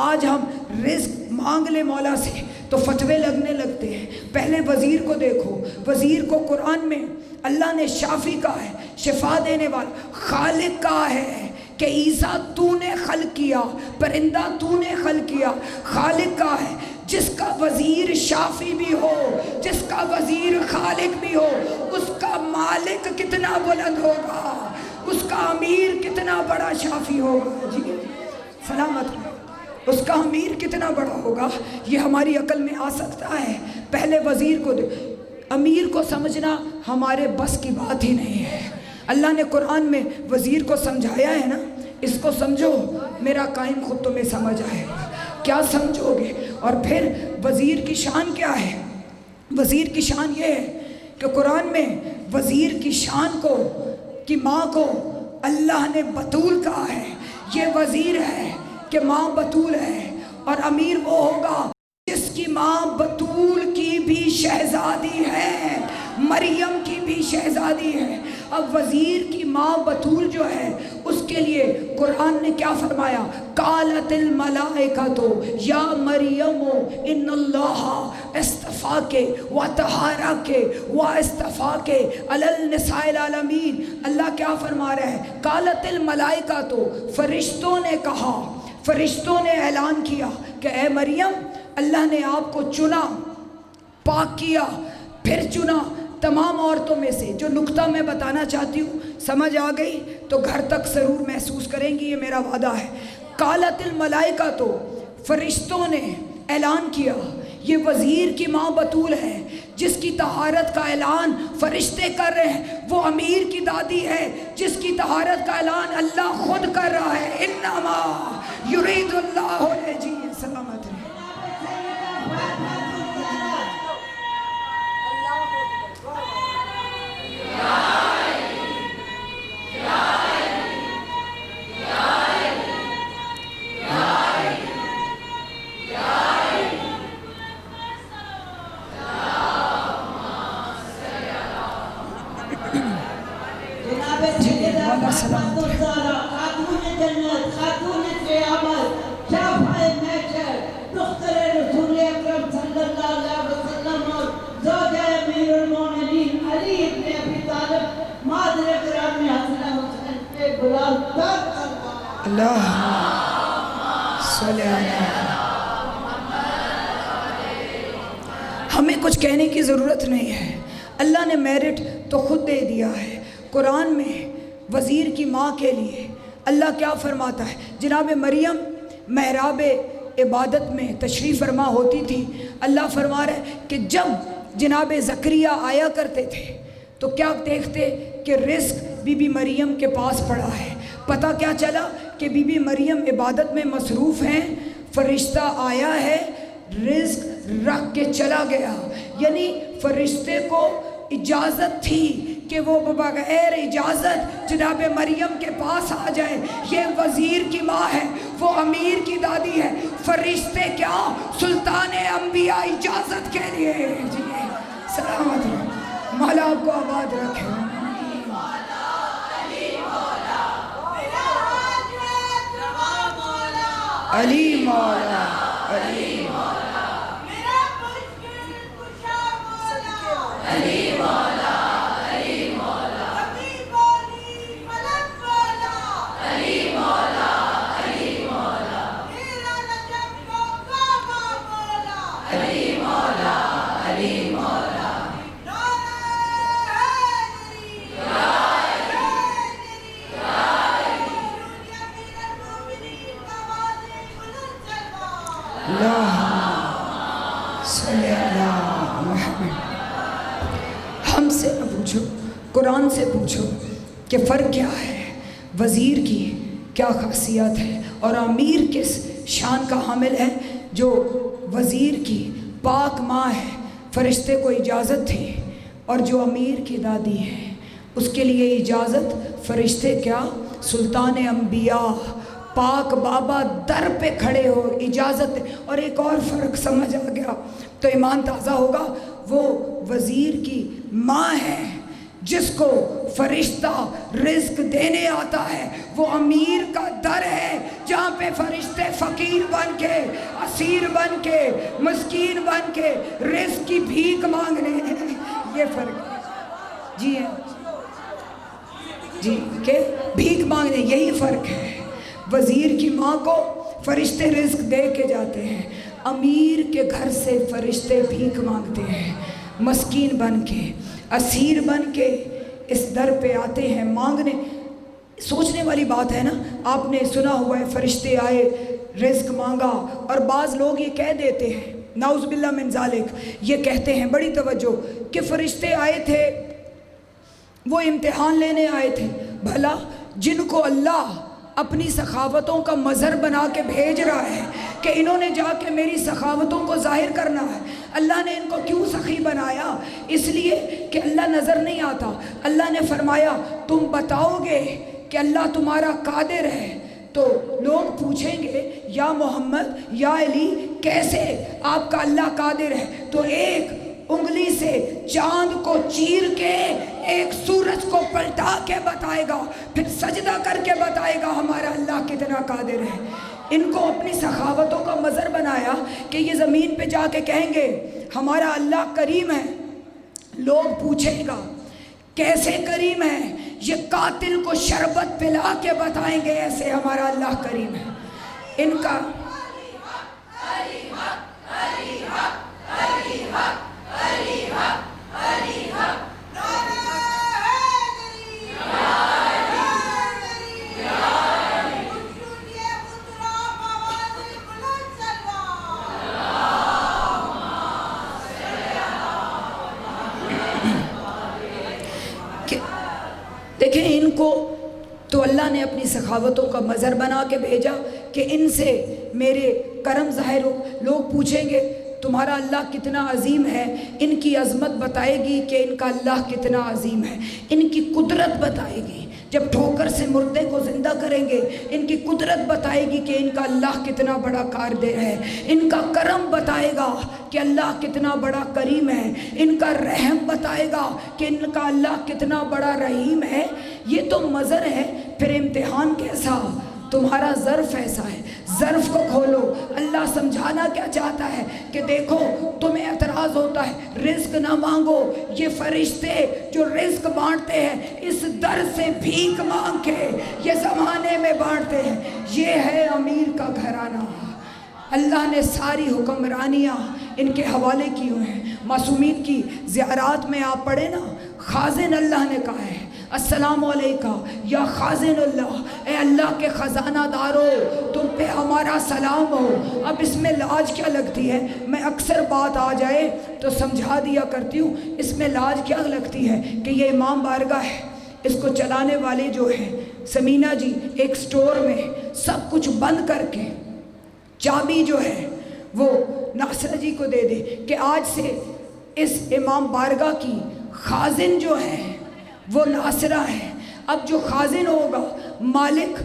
آج ہم رزق مانگ لیں مولا سے تو فتوے لگنے لگتے ہیں. پہلے وزیر کو دیکھو. وزیر کو قرآن میں اللہ نے شافی کہا ہے، شفا دینے والا. خالق کہا ہے کہ عیسیٰ تو نے خلق کیا، پرندہ تو نے خلق کیا. خالق کہا ہے جس کا وزیر شافی بھی ہو، جس کا وزیر خالق بھی ہو، اس کا مالک کتنا بلند ہوگا، اس کا امیر کتنا بڑا شافی ہوگا. جی سلامت ہو. اس کا امیر کتنا بڑا ہوگا یہ ہماری عقل میں آ سکتا ہے. پہلے وزیر کو امیر کو سمجھنا ہمارے بس کی بات ہی نہیں ہے. اللہ نے قرآن میں وزیر کو سمجھایا ہے نا، اس کو سمجھو میرا قائم خود تمہیں سمجھ آئے گا. کیا سمجھو گے؟ اور پھر وزیر کی شان کیا ہے؟ وزیر کی شان یہ ہے کہ قرآن میں وزیر کی شان کو، کی ماں کو اللہ نے بطول کہا ہے. یہ وزیر ہے کہ ماں بطول ہے. اور امیر وہ ہوگا جس کی ماں بطول کی بھی شہزادی ہے، مریم کی بھی شہزادی ہے. اب وزیر کی ماں بطول جو ہے اس کے لیے قرآن نے کیا فرمایا؟ قالت الملائکۃ یا مریم ان اللہ اصطفاک وطہرک واصطفاک علی النساء العالمین. اللہ کیا فرما رہا ہے؟ قالت الملائکۃ، فرشتوں نے کہا، فرشتوں نے اعلان کیا کہ اے مریم اللہ نے آپ کو چنا، پاک کیا، پھر چنا تمام عورتوں میں سے. جو نقطہ میں بتانا چاہتی ہوں سمجھ آ گئی تو گھر تک ضرور محسوس کریں گی، یہ میرا وعدہ ہے. قالت الملائکہ، تو فرشتوں نے اعلان کیا یہ وزیر کی ماں بطول ہے جس کی طہارت کا اعلان فرشتے کر رہے ہیں. وہ امیر کی دادی ہے جس کی طہارت کا اعلان اللہ خود کر رہا ہے. انما یرید اللہ جی سلامت رہے. اللہ صلی اللہ. ہمیں کچھ کہنے کی ضرورت نہیں ہے، اللہ نے میرٹ تو خود دے دیا ہے. قرآن میں وزیر کی ماں کے لیے اللہ کیا فرماتا ہے؟ جناب مریم محراب عبادت میں تشریف فرما ہوتی تھی. اللہ فرما رہا ہے کہ جب جناب زکریا آیا کرتے تھے تو کیا دیکھتے کہ رزق بی بی مریم کے پاس پڑا ہے. پتہ کیا چلا کہ بی بی مریم عبادت میں مصروف ہیں، فرشتہ آیا ہے، رزق رکھ کے چلا گیا. یعنی فرشتے کو اجازت تھی کہ وہ بغیر اجازت جناب مریم کے پاس آ جائے. یہ وزیر کی ماں ہے، وہ امیر کی دادی ہے. فرشتے کیا، سلطان انبیاء اجازت کے لیے. جی سلامت رہے، مولا آپ کو آباد رکھے. علی مولا علی مولا میرا مشکل کشا مولا علی مولا علی مولا حبیب علی ملک مولا علی مولا علی مولا میرا نجم کو کعبہ مولا علی مولا علی مولا. ہم سے نہ پوچھو، قرآن سے پوچھو کہ فرق کیا ہے، وزیر کی کیا خاصیت ہے اور امیر کس شان کا حامل ہے. جو وزیر کی پاک ماں ہے فرشتے کو اجازت تھی، اور جو امیر کی دادی ہے اس کے لیے اجازت فرشتے کیا، سلطان انبیاء پاک بابا در پہ کھڑے ہو اجازت. اور ایک اور فرق سمجھ آ گیا تو ایمان تازہ ہوگا. وہ وزیر کی ماں ہے جس کو فرشتہ رزق دینے آتا ہے، وہ امیر کا در ہے جہاں پہ فرشتے فقیر بن کے، اسیر بن کے، مسکین بن کے رزق کی بھیک مانگنے ہیں. یہ فرق ہے. جی ہے جی کہ بھیک مانگنے، یہی فرق ہے. وزیر کی ماں کو فرشتے رزق دے کے جاتے ہیں، امیر کے گھر سے فرشتے بھیک مانگتے ہیں، مسکین بن کے، اسیر بن کے اس در پہ آتے ہیں مانگنے. سوچنے والی بات ہے نا. آپ نے سنا ہوا ہے فرشتے آئے رزق مانگا، اور بعض لوگ یہ کہہ دیتے ہیں نعوذ باللہ من ذالک، یہ کہتے ہیں بڑی توجہ کہ فرشتے آئے تھے وہ امتحان لینے آئے تھے. بھلا جن کو اللہ اپنی سخاوتوں کا مظہر بنا کے بھیج رہا ہے کہ انہوں نے جا کے میری سخاوتوں کو ظاہر کرنا ہے، اللہ نے ان کو کیوں سخی بنایا؟ اس لیے کہ اللہ نظر نہیں آتا. اللہ نے فرمایا تم بتاؤ گے کہ اللہ تمہارا قادر ہے تو لوگ پوچھیں گے یا محمد یا علی کیسے آپ کا اللہ قادر ہے؟ تو ایک انگلی سے چاند کو چیر کے ایک سورج کو پلٹا کے بتائے گا، پھر سجدہ کر کے بتائے گا ہمارا اللہ کتنا قادر ہے. ان کو اپنی سخاوتوں کا مظہر بنایا کہ یہ زمین پہ جا کے کہیں گے ہمارا اللہ کریم ہے. لوگ پوچھیں گا کیسے کریم ہے؟ یہ قاتل کو شربت پلا کے بتائیں گے ایسے ہمارا اللہ کریم ہے. ان کا دیکھیں ان کو تو اللہ نے اپنی سخاوتوں کا مظہر بنا کے بھیجا کہ ان سے میرے کرم ظاہر ہو. لوگ پوچھیں گے تمہارا اللہ کتنا عظیم ہے، ان کی عظمت بتائے گی کہ ان کا اللہ کتنا عظیم ہے. ان کی قدرت بتائے گی، جب ٹھوکر سے مردے کو زندہ کریں گے ان کی قدرت بتائے گی کہ ان کا اللہ کتنا بڑا قادر ہے. ان کا کرم بتائے گا کہ اللہ کتنا بڑا کریم ہے. ان کا رحم بتائے گا کہ ان کا اللہ کتنا بڑا رحیم ہے. یہ تو مظہر ہے. پھر امتحان کیسا؟ تمہارا ظرف ایسا ہے. ظرف کو کھولو، اللہ اللہ سمجھانا کیا چاہتا ہے کہ دیکھو تمہیں اعتراض ہوتا ہے رزق نہ مانگو، یہ فرشتے جو رزق بانٹتے ہیں اس در سے بھیک مانگ کے یہ زمانے میں بانٹتے ہیں۔ یہ ہے امیر کا گھرانہ۔ اللہ نے ساری حکمرانیاں ان کے حوالے کی ہوئے ہیں۔ معصومین کی زیارات میں آپ پڑھیں نا، خازن اللہ نے کہا ہے السلام علیکہ یا خازن اللہ، اے اللہ کے خزانہ دارو تم پہ ہمارا سلام ہو۔ اب اس میں لاج کیا لگتی ہے؟ میں اکثر بات آ جائے تو سمجھا دیا کرتی ہوں، اس میں لاج کیا لگتی ہے کہ یہ امام بارگاہ ہے، اس کو چلانے والے جو ہیں سمینہ جی ایک سٹور میں سب کچھ بند کر کے چابی جو ہے وہ ناصرہ جی کو دے دے کہ آج سے اس امام بارگاہ کی خازن جو ہے وہ ناصرہ ہے۔ اب جو خازن ہوگا مالک،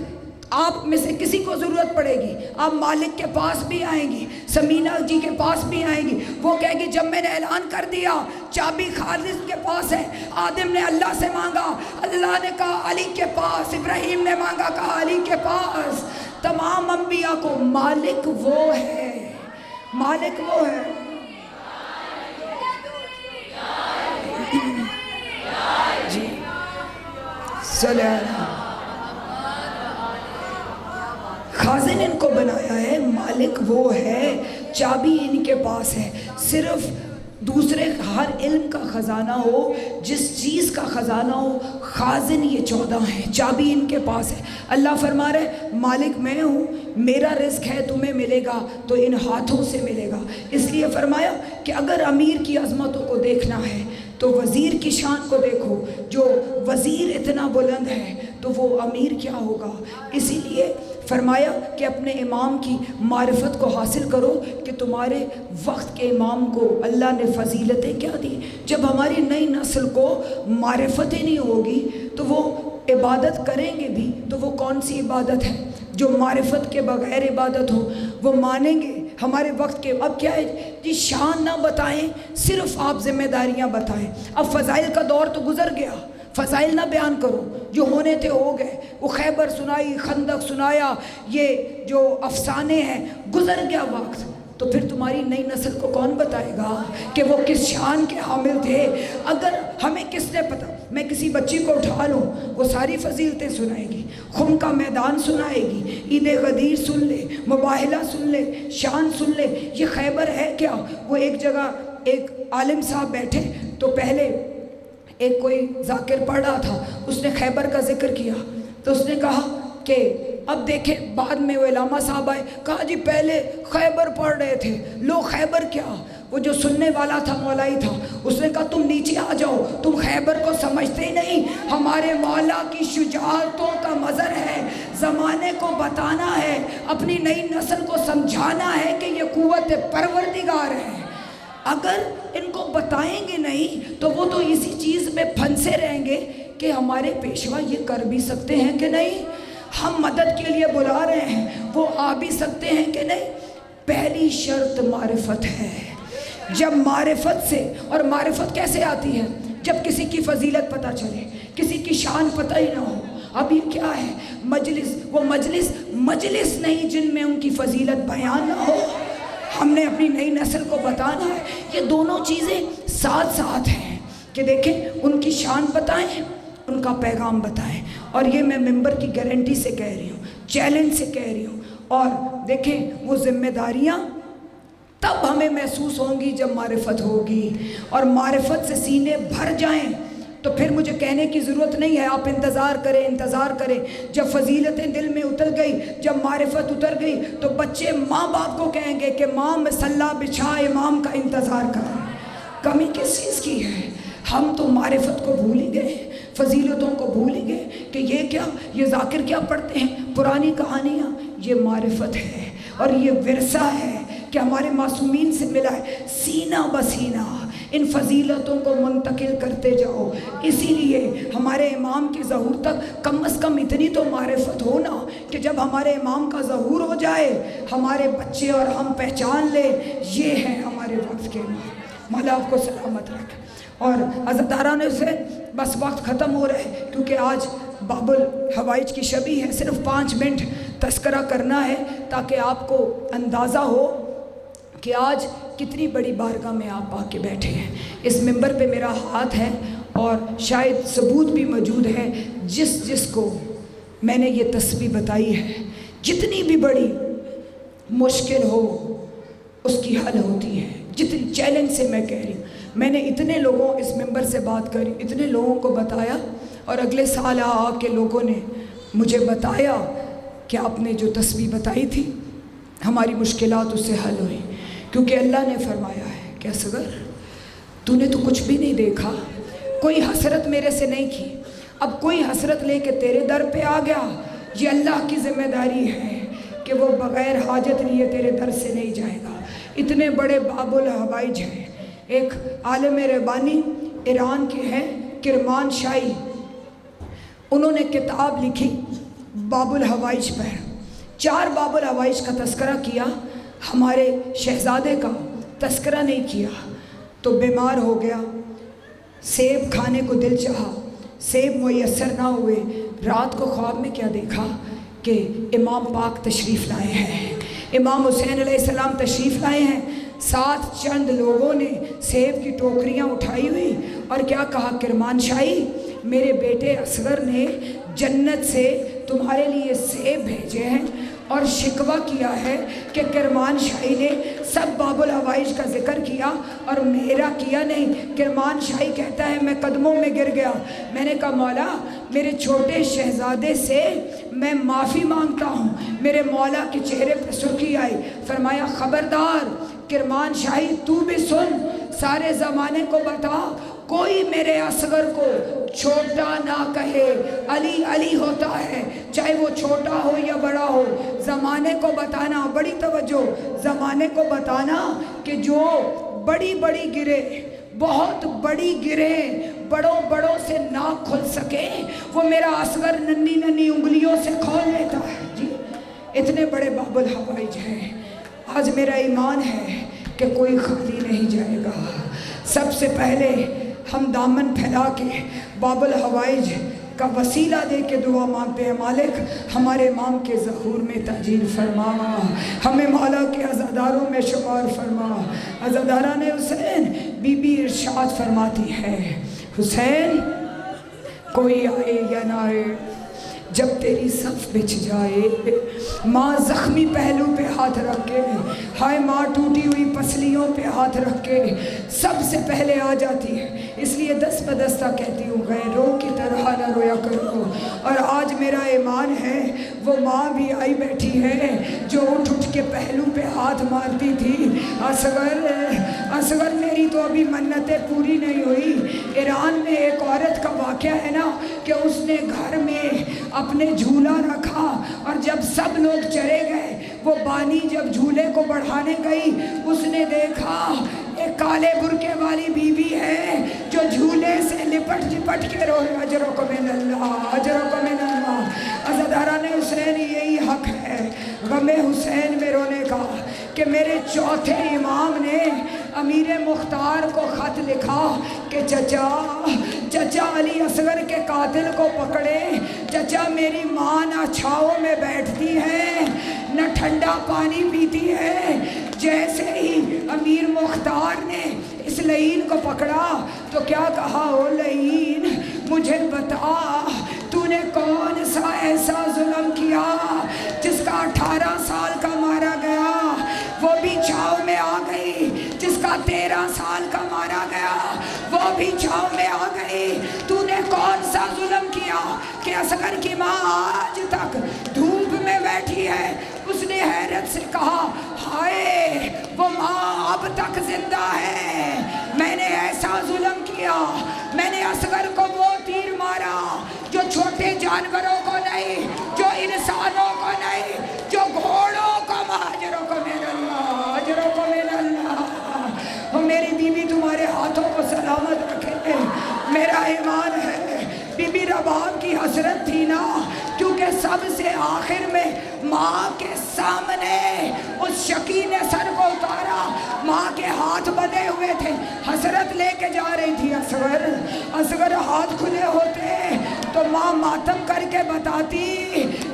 آپ میں سے کسی کو ضرورت پڑے گی آپ مالک کے پاس بھی آئیں گی، سمینہ جی کے پاس بھی آئیں گی، وہ کہے گی جب میں نے اعلان کر دیا چابی خازن کے پاس ہے، آدم نے اللہ سے مانگا، اللہ نے کہا علی کے پاس، ابراہیم نے مانگا کہا علی کے پاس، تمام انبیاء کو مالک وہ ہے، مالک وہ ہے۔ جی صلی اللہ، خازن ان کو بنایا ہے، مالک وہ ہے، چابی ان کے پاس ہے۔ صرف دوسرے ہر علم کا خزانہ ہو، جس چیز کا خزانہ ہو، خازن یہ 14 ہیں، چابی ان کے پاس ہے۔ اللہ فرما رہے مالک میں ہوں، میرا رزق ہے تمہیں ملے گا تو ان ہاتھوں سے ملے گا۔ اس لیے فرمایا کہ اگر امیر کی عظمتوں کو دیکھنا ہے تو وزیر کی شان کو دیکھو، جو وزیر اتنا بلند ہے تو وہ امیر کیا ہوگا۔ اسی لیے فرمایا کہ اپنے امام کی معرفت کو حاصل کرو کہ تمہارے وقت کے امام کو اللہ نے فضیلتیں کیا دی۔ جب ہماری نئی نسل کو معرفت ہی نہیں ہوگی تو وہ عبادت کریں گے بھی تو وہ کون سی عبادت ہے جو معرفت کے بغیر عبادت ہو؟ وہ مانیں گے ہمارے وقت کے۔ اب کیا ہے جی، شان نہ بتائیں، صرف آپ ذمہ داریاں بتائیں۔ اب فضائل کا دور تو گزر گیا، فضائل نہ بیان کرو، جو ہونے تھے ہو گئے۔ وہ خیبر سنائی، خندق سنایا، یہ جو افسانے ہیں، گزر گیا وقت۔ تو پھر تمہاری نئی نسل کو کون بتائے گا کہ وہ کس شان کے حامل تھے؟ اگر ہمیں کس نے پتا، میں کسی بچی کو اٹھا لوں وہ ساری فضیلتیں سنائے گی، خم کا میدان سنائے گی، عید غدیر سن لے، مباہلہ سن لے، شان سن لے۔ یہ خیبر ہے کیا؟ وہ ایک جگہ ایک عالم صاحب بیٹھے تو پہلے ایک کوئی ذاکر پڑھ رہا تھا، اس نے خیبر کا ذکر کیا تو اس نے کہا کہ اب دیکھیں، بعد میں وہ علامہ صاحب آئے، کہا جی پہلے خیبر پڑھ رہے تھے لو، خیبر کیا؟ وہ جو سننے والا تھا مولائی تھا، اس نے کہا تم نیچے آ جاؤ، تم خیبر کو سمجھتے ہی نہیں۔ ہمارے مولا کی شجاعتوں کا مظہر ہے، زمانے کو بتانا ہے، اپنی نئی نسل کو سمجھانا ہے کہ یہ قوت پروردگار ہے۔ اگر ان کو بتائیں گے نہیں تو وہ تو اسی چیز میں پھنسے رہیں گے کہ ہمارے پیشوا یہ کر بھی سکتے ہیں کہ نہیں، ہم مدد کے لیے بلا رہے ہیں، وہ آ بھی سکتے ہیں کہ نہیں۔ پہلی شرط معرفت ہے۔ جب معرفت سے، اور معرفت کیسے آتی ہے؟ جب کسی کی فضیلت پتہ چلے، کسی کی شان پتہ ہی نہ ہو۔ اب یہ کیا ہے؟ مجلس، وہ مجلس نہیں جن میں ان کی فضیلت بیان نہ ہو۔ ہم نے اپنی نئی نسل کو بتانا ہے، یہ دونوں چیزیں ساتھ ساتھ ہیں کہ دیکھیں ان کی شان بتائیں، ان کا پیغام بتائیں۔ اور یہ میں ممبر کی گارنٹی سے کہہ رہی ہوں، چیلنج سے کہہ رہی ہوں۔ اور دیکھیں وہ ذمہ داریاں تب ہمیں محسوس ہوں گی جب معرفت ہوگی، اور معرفت سے سینے بھر جائیں تو پھر مجھے کہنے کی ضرورت نہیں ہے، آپ انتظار کریں۔ جب فضیلتیں دل میں اتر گئی، جب معرفت اتر گئی تو بچے ماں باپ کو کہیں گے کہ ماں مسلح بچھا امام کا انتظار کر۔ کمی کس چیز کی ہے؟ ہم تو معرفت کو بھول ہی گئے، فضیلتوں کو بھول ہی گئے کہ یہ کیا، یہ ذاکر کیا پڑھتے ہیں، پرانی کہانیاں۔ یہ معرفت ہے اور یہ ورثہ ہے کہ ہمارے معصومین سے ملا ہے، سینہ بسینہ ان فضیلتوں کو منتقل کرتے جاؤ۔ اسی لیے ہمارے امام کے ظہور تک کم از کم اتنی تو معرفت ہونا کہ جب ہمارے امام کا ظہور ہو جائے ہمارے بچے اور ہم پہچان لیں یہ ہیں ہمارے وقت کے امام۔ مولا آپ کو سلامت رکھے۔ اور عزاداران سے بس وقت ختم ہو رہا ہے کیونکہ آج باب الحوائج کی شبی ہے، صرف 5 منٹ تذکرہ کرنا ہے تاکہ آپ کو اندازہ ہو کہ آج کتنی بڑی بارگاہ میں آپ آ کے بیٹھے ہیں۔ اس منبر پہ میرا ہاتھ ہے اور شاید ثبوت بھی موجود ہے، جس کو میں نے یہ تسبیح بتائی ہے، جتنی بھی بڑی مشکل ہو اس کی حل ہوتی ہے۔ جتنی چیلنج سے میں کہہ رہی ہوں، میں نے اتنے لوگوں اس ممبر سے بات کری، اتنے لوگوں کو بتایا، اور اگلے سال آ کے لوگوں نے مجھے بتایا کہ آپ نے جو تسبیح بتائی تھی ہماری مشکلات اس سے حل ہوئی، کیونکہ اللہ نے فرمایا ہے کہ اصغر تو نے تو کچھ بھی نہیں دیکھا، کوئی حسرت میرے سے نہیں کی، اب کوئی حسرت لے کے تیرے در پہ آ گیا، یہ اللہ کی ذمہ داری ہے کہ وہ بغیر حاجت لیے تیرے در سے نہیں جائے گا۔ اتنے بڑے باب الحوائج ہیں، ایک عالم ربانی ایران کے ہیں کرمان شاہی، انہوں نے کتاب لکھی باب الحوائج پر، 4 باب الحوائج کا تذکرہ کیا، ہمارے شہزادے کا تذکرہ نہیں کیا، تو بیمار ہو گیا، سیب کھانے کو دل چاہا، سیب میسر نہ ہوئے، رات کو خواب میں کیا دیکھا کہ امام پاک تشریف لائے ہیں، امام حسین علیہ السلام تشریف لائے ہیں، ساتھ چند لوگوں نے سیب کی ٹوکریاں اٹھائی ہوئی اور کیا کہا، کرمان شاہی میرے بیٹے اصغر نے جنت سے تمہارے لیے سیب بھیجے ہیں، اور شکوہ کیا ہے کہ کرمان شاہی نے سب باب الحوائج کا ذکر کیا اور میرا کیا نہیں۔ کرمان شاہی کہتا ہے میں قدموں میں گر گیا، میں نے کہا مولا میرے چھوٹے شہزادے سے میں معافی مانگتا ہوں۔ میرے مولا کے چہرے پہ سرخی آئی، فرمایا خبردار کرمان شاہی تو بھی سن، سارے زمانے کو بتا کوئی میرے اصغر کو چھوٹا نہ کہے، علی علی ہوتا ہے، چاہے وہ چھوٹا ہو یا بڑا ہو، زمانے کو بتانا، بڑی توجہ، زمانے کو بتانا کہ جو بڑی بڑی گرے، بہت بڑی گرے، بڑوں سے نہ کھل سکے، وہ میرا اصغر ننھی ننھی انگلیوں سے کھول لیتا ہے۔ جی اتنے بڑے باب الحوائج ہیں، آج میرا ایمان ہے کہ کوئی خالی نہیں جائے گا۔ سب سے پہلے ہم دامن پھیلا کے باب الحوائج کا وسیلہ دے کے دعا مانگتے ہیں، مالک ہمارے امام کے ظہور میں تاجیل فرما، ہمیں مولا کے عزاداروں میں شمار فرما۔ عزاداران حسین بی بی ارشاد فرماتی ہے، حسین کوئی آئے یا نہ آئے، جب تیری صف بچھ جائے، ماں زخمی پہلو پہ ہاتھ رکھ کے، ہائے ماں ٹوٹی ہوئی پسلیوں پہ ہاتھ رکھ کے سب سے پہلے آ جاتی ہے۔ اس لیے دست بدستہ کہتی ہوں غیروں کی طرح نہ رویا کرو، اور آج میرا ایمان ہے وہ ماں بھی آئی بیٹھی ہے جو اٹھ کے پہلو پہ ہاتھ مارتی تھی، اصغر میری تو ابھی منتیں پوری نہیں ہوئی۔ ایران میں ایک عورت کا واقعہ ہے نا کہ اس نے گھر میں اپنے جھولا رکھا، اور جب سب لوگ چلے گئے، وہ بانی جب جھولے کو بڑھانے گئی، اس نے دیکھا ایک کالے برقعے والی بیوی ہے جو جھولے سے لپٹ کے رو رہی، اجرکم من اللہ، اجرکم من اللہ۔ عزاداران حسین یہی حق ہے غم حسین میں رونے کا کہ میرے چوتھے امام نے امیر مختار کو خط لکھا کہ چچا علی اصغر کے قاتل کو پکڑے، چچا میری ماں نہ چھاؤں میں بیٹھتی ہے نہ ٹھنڈا پانی پیتی ہے۔ جیسے ہی امیر مختار نے اس لعین کو پکڑا تو کیا کہا، او لعین مجھے بتا تو نے کون سا ایسا ظلم کیا جس کا 18 سال کا مارا گیا وہ بھی چھاؤں میں آ گئی، جس کا 13 سال کا مارا گیا وہ بھی چھاؤں میں آ گئی، تو نے کون سا ظلم کیا کہ اصغر کی ماں آج تک دھوپ میں بیٹھی ہے۔ اس نے حیرت سے کہا، ہائے وہ ماں اب تک زندہ ہے، میں نے ایسا ظلم کیا، میں نے اصغر کو وہ تیر مارا جو چھوٹے جانوروں کو نہیں، جو انسانوں کو نہیں، جو گھوڑوں کو مارا۔ اجرکم من اللہ، اجرکم من اللہ۔ وہ میری بیوی تمہارے ہاتھوں کو سلامت رکھے، میرا ایمان ہے۔ بی بی رباب کی حسرت تھی نا، کیونکہ سب سے آخر میں ماں کے سامنے اس شقی نے سر کو اتارا، ماں کے ہاتھ بندھے ہوئے تھے، حسرت لے کے جا رہی تھی اصغر ہاتھ کھلے ہوتے تو ماں ماتم کر کے بتاتی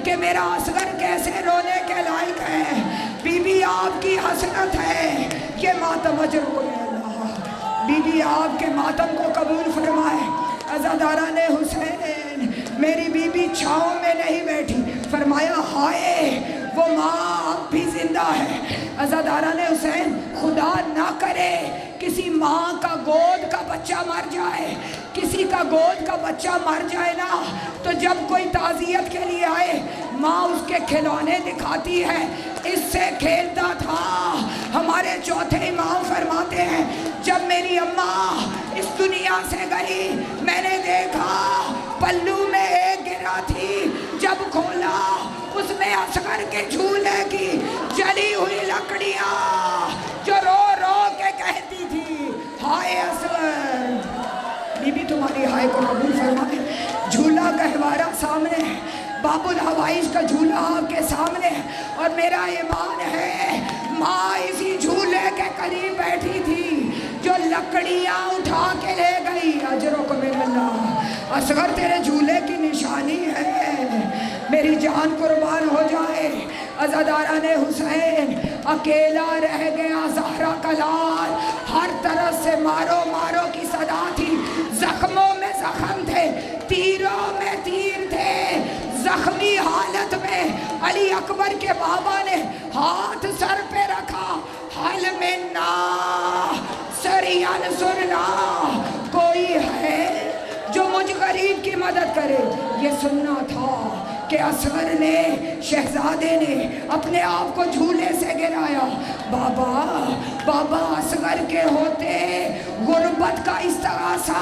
کہ میرا میرا اصغر کیسے رونے کے لائق ہے، بی بی آپ کی حسرت ہے، یہ ماتم اجر کو اللہ بی بی آپ کے ماتم کو قبول فرمائے۔ عزاداران حسین، میری بی بی چھاؤں میں نہیں بیٹھی، فرمایا ہائے وہ ماں اب بھی زندہ ہے۔ عزاداران حسین، خدا نہ کرے کسی ماں کا گود کا بچہ مر جائے، کسی کا گود کا بچہ مر جائے نا، تو جب کوئی تعزیت کے لیے آئے ماں اس کے کھلونے دکھاتی ہے، اس سے کھیلتا تھا۔ ہمارے چوتھے امام فرماتے ہیں جب میری اماں اس دنیا سے گئی، میں نے دیکھا پلو میں ایک گرا تھی، جب کھولا اس میں اصغر کے جھولے کی جلی ہوئی لکڑیاں جو رو رو کے کہتی تھی ہائے اصغر۔ بی بی تمہاری ہائے کو قبول فرمائے۔ جھولا گہوارہ سامنے ہے، باب الحوائج کا جھولا آپ کے سامنے ہے، اور میرا ایمان ہے ماں اسی جھولے کے قریب بیٹھی تھی جو لکڑیاں اٹھا کے لے گئی۔ اجرکم من اللہ، اصغر تیرے جھولے کی نشانی ہے، میری جان قربان ہو جائے۔ عزاداران حسین، اکیلا رہ گیا زہرا کا لال، ہر طرف سے مارو مارو کی صدا تھی، زخموں میں زخم تھے، تیروں میں تیر تھے۔ زخمی حالت میں علی اکبر کے بابا نے ہاتھ سر پہ رکھا، حل منا سری انصرنا، کوئی ہے جو مجھ غریب کی مدد کرے۔ یہ سننا تھا کہ اصغر نے، شہزادے نے اپنے آپ کو جھولے سے گرایا۔ بابا بابا اصغر کے ہوتے غربت کا استغاثہ،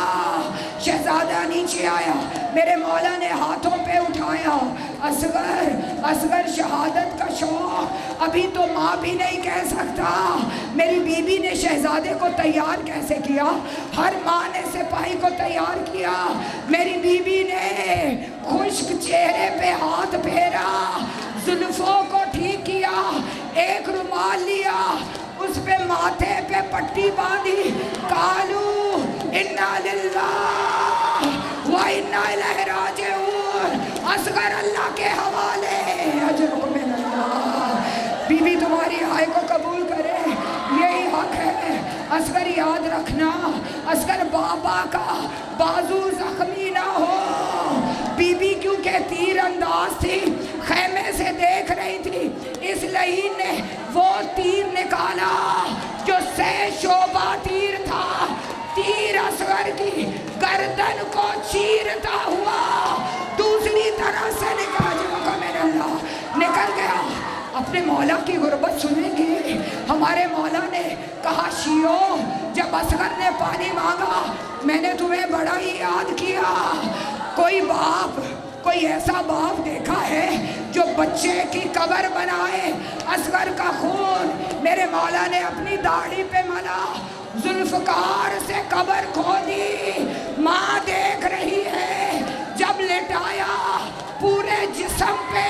شہزادہ نیچے آیا، میرے مولا نے ہاتھوں پہ اٹھایا، اصغر اصغر شہادت کا شوق ابھی تو ماں بھی نہیں کہہ سکتا۔ میری بی بی نے شہزادے کو تیار کیسے کیا؟ ہر ماں نے سپاہی کو تیار کیا، میری بی بی نے خشک چہرے پہ ہاتھ پھیرا، زلفوں کو ٹھیک کیا، ایک رومال لیا، اس پہ ماتھے پہ پٹی باندھی، قالو انا للہ و انا الیہ راجعون، اصغر اللہ کے حوالے، اجرکم من اللہ۔ بی بی تمہاری ہائے کو قبول کرے، یہی حق ہے۔ اصغر یاد رکھنا، اصغر بابا کا بازو زخمی نہ ہو۔ بی بی کیونکہ تیر انداز تھی، خیمے سے دیکھ رہی تھی، اس لعین نے وہ تیر نکالا جو سے شعبہ تیر تھا، تیر اصغر کی گردن کو چیرتا ہوا دوسری طرف سے نکل گیا۔ اپنے مولا کی غربت سنیں گے؟ ہمارے مولا نے کہا شیعو، جب اصغر نے پانی مانگا میں نے تمہیں بڑا ہی یاد کیا۔ کوئی باپ، کوئی ایسا باپ دیکھا ہے جو بچے کی قبر بنائے؟ اصغر کا خون میرے مولا نے اپنی داڑھی پہ ملا، ذوالفقار سے قبر کھودی، ماں دیکھ رہی ہے، جب لٹایا پورے جسم پہ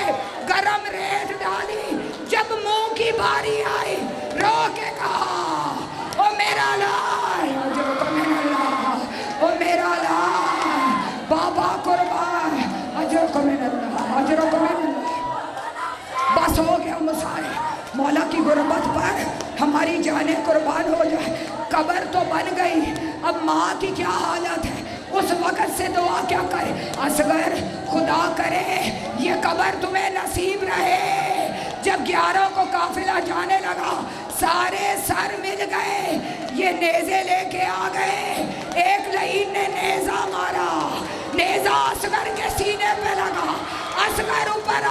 گرم ریت ڈالی، جب منہ کی باری آئی رو کے کہا او میرا لال، اجرکم من اللہ، او میرا لال، بابا قربان، اجرکم من اللہ، اجرکم من اللہ۔ بس ہو گیا مسائل، مولا کی غربت پر ہماری جانیں قربان ہو جائے۔ قبر تو بن گئی، اب ماں کی کیا حالت ہے؟ اس وقت سے دعا کیا کرے؟ اصغر خدا کرے یہ قبر تمہیں نصیب رہے۔ جب 11 کو قافلہ جانے لگا، سارے سر مل گئے، یہ نیزے لے کے آ گئے، ایک لعین نے نیزہ مارا، نیزہ اصغر کے سینے پہ لگا، اصغر اوپر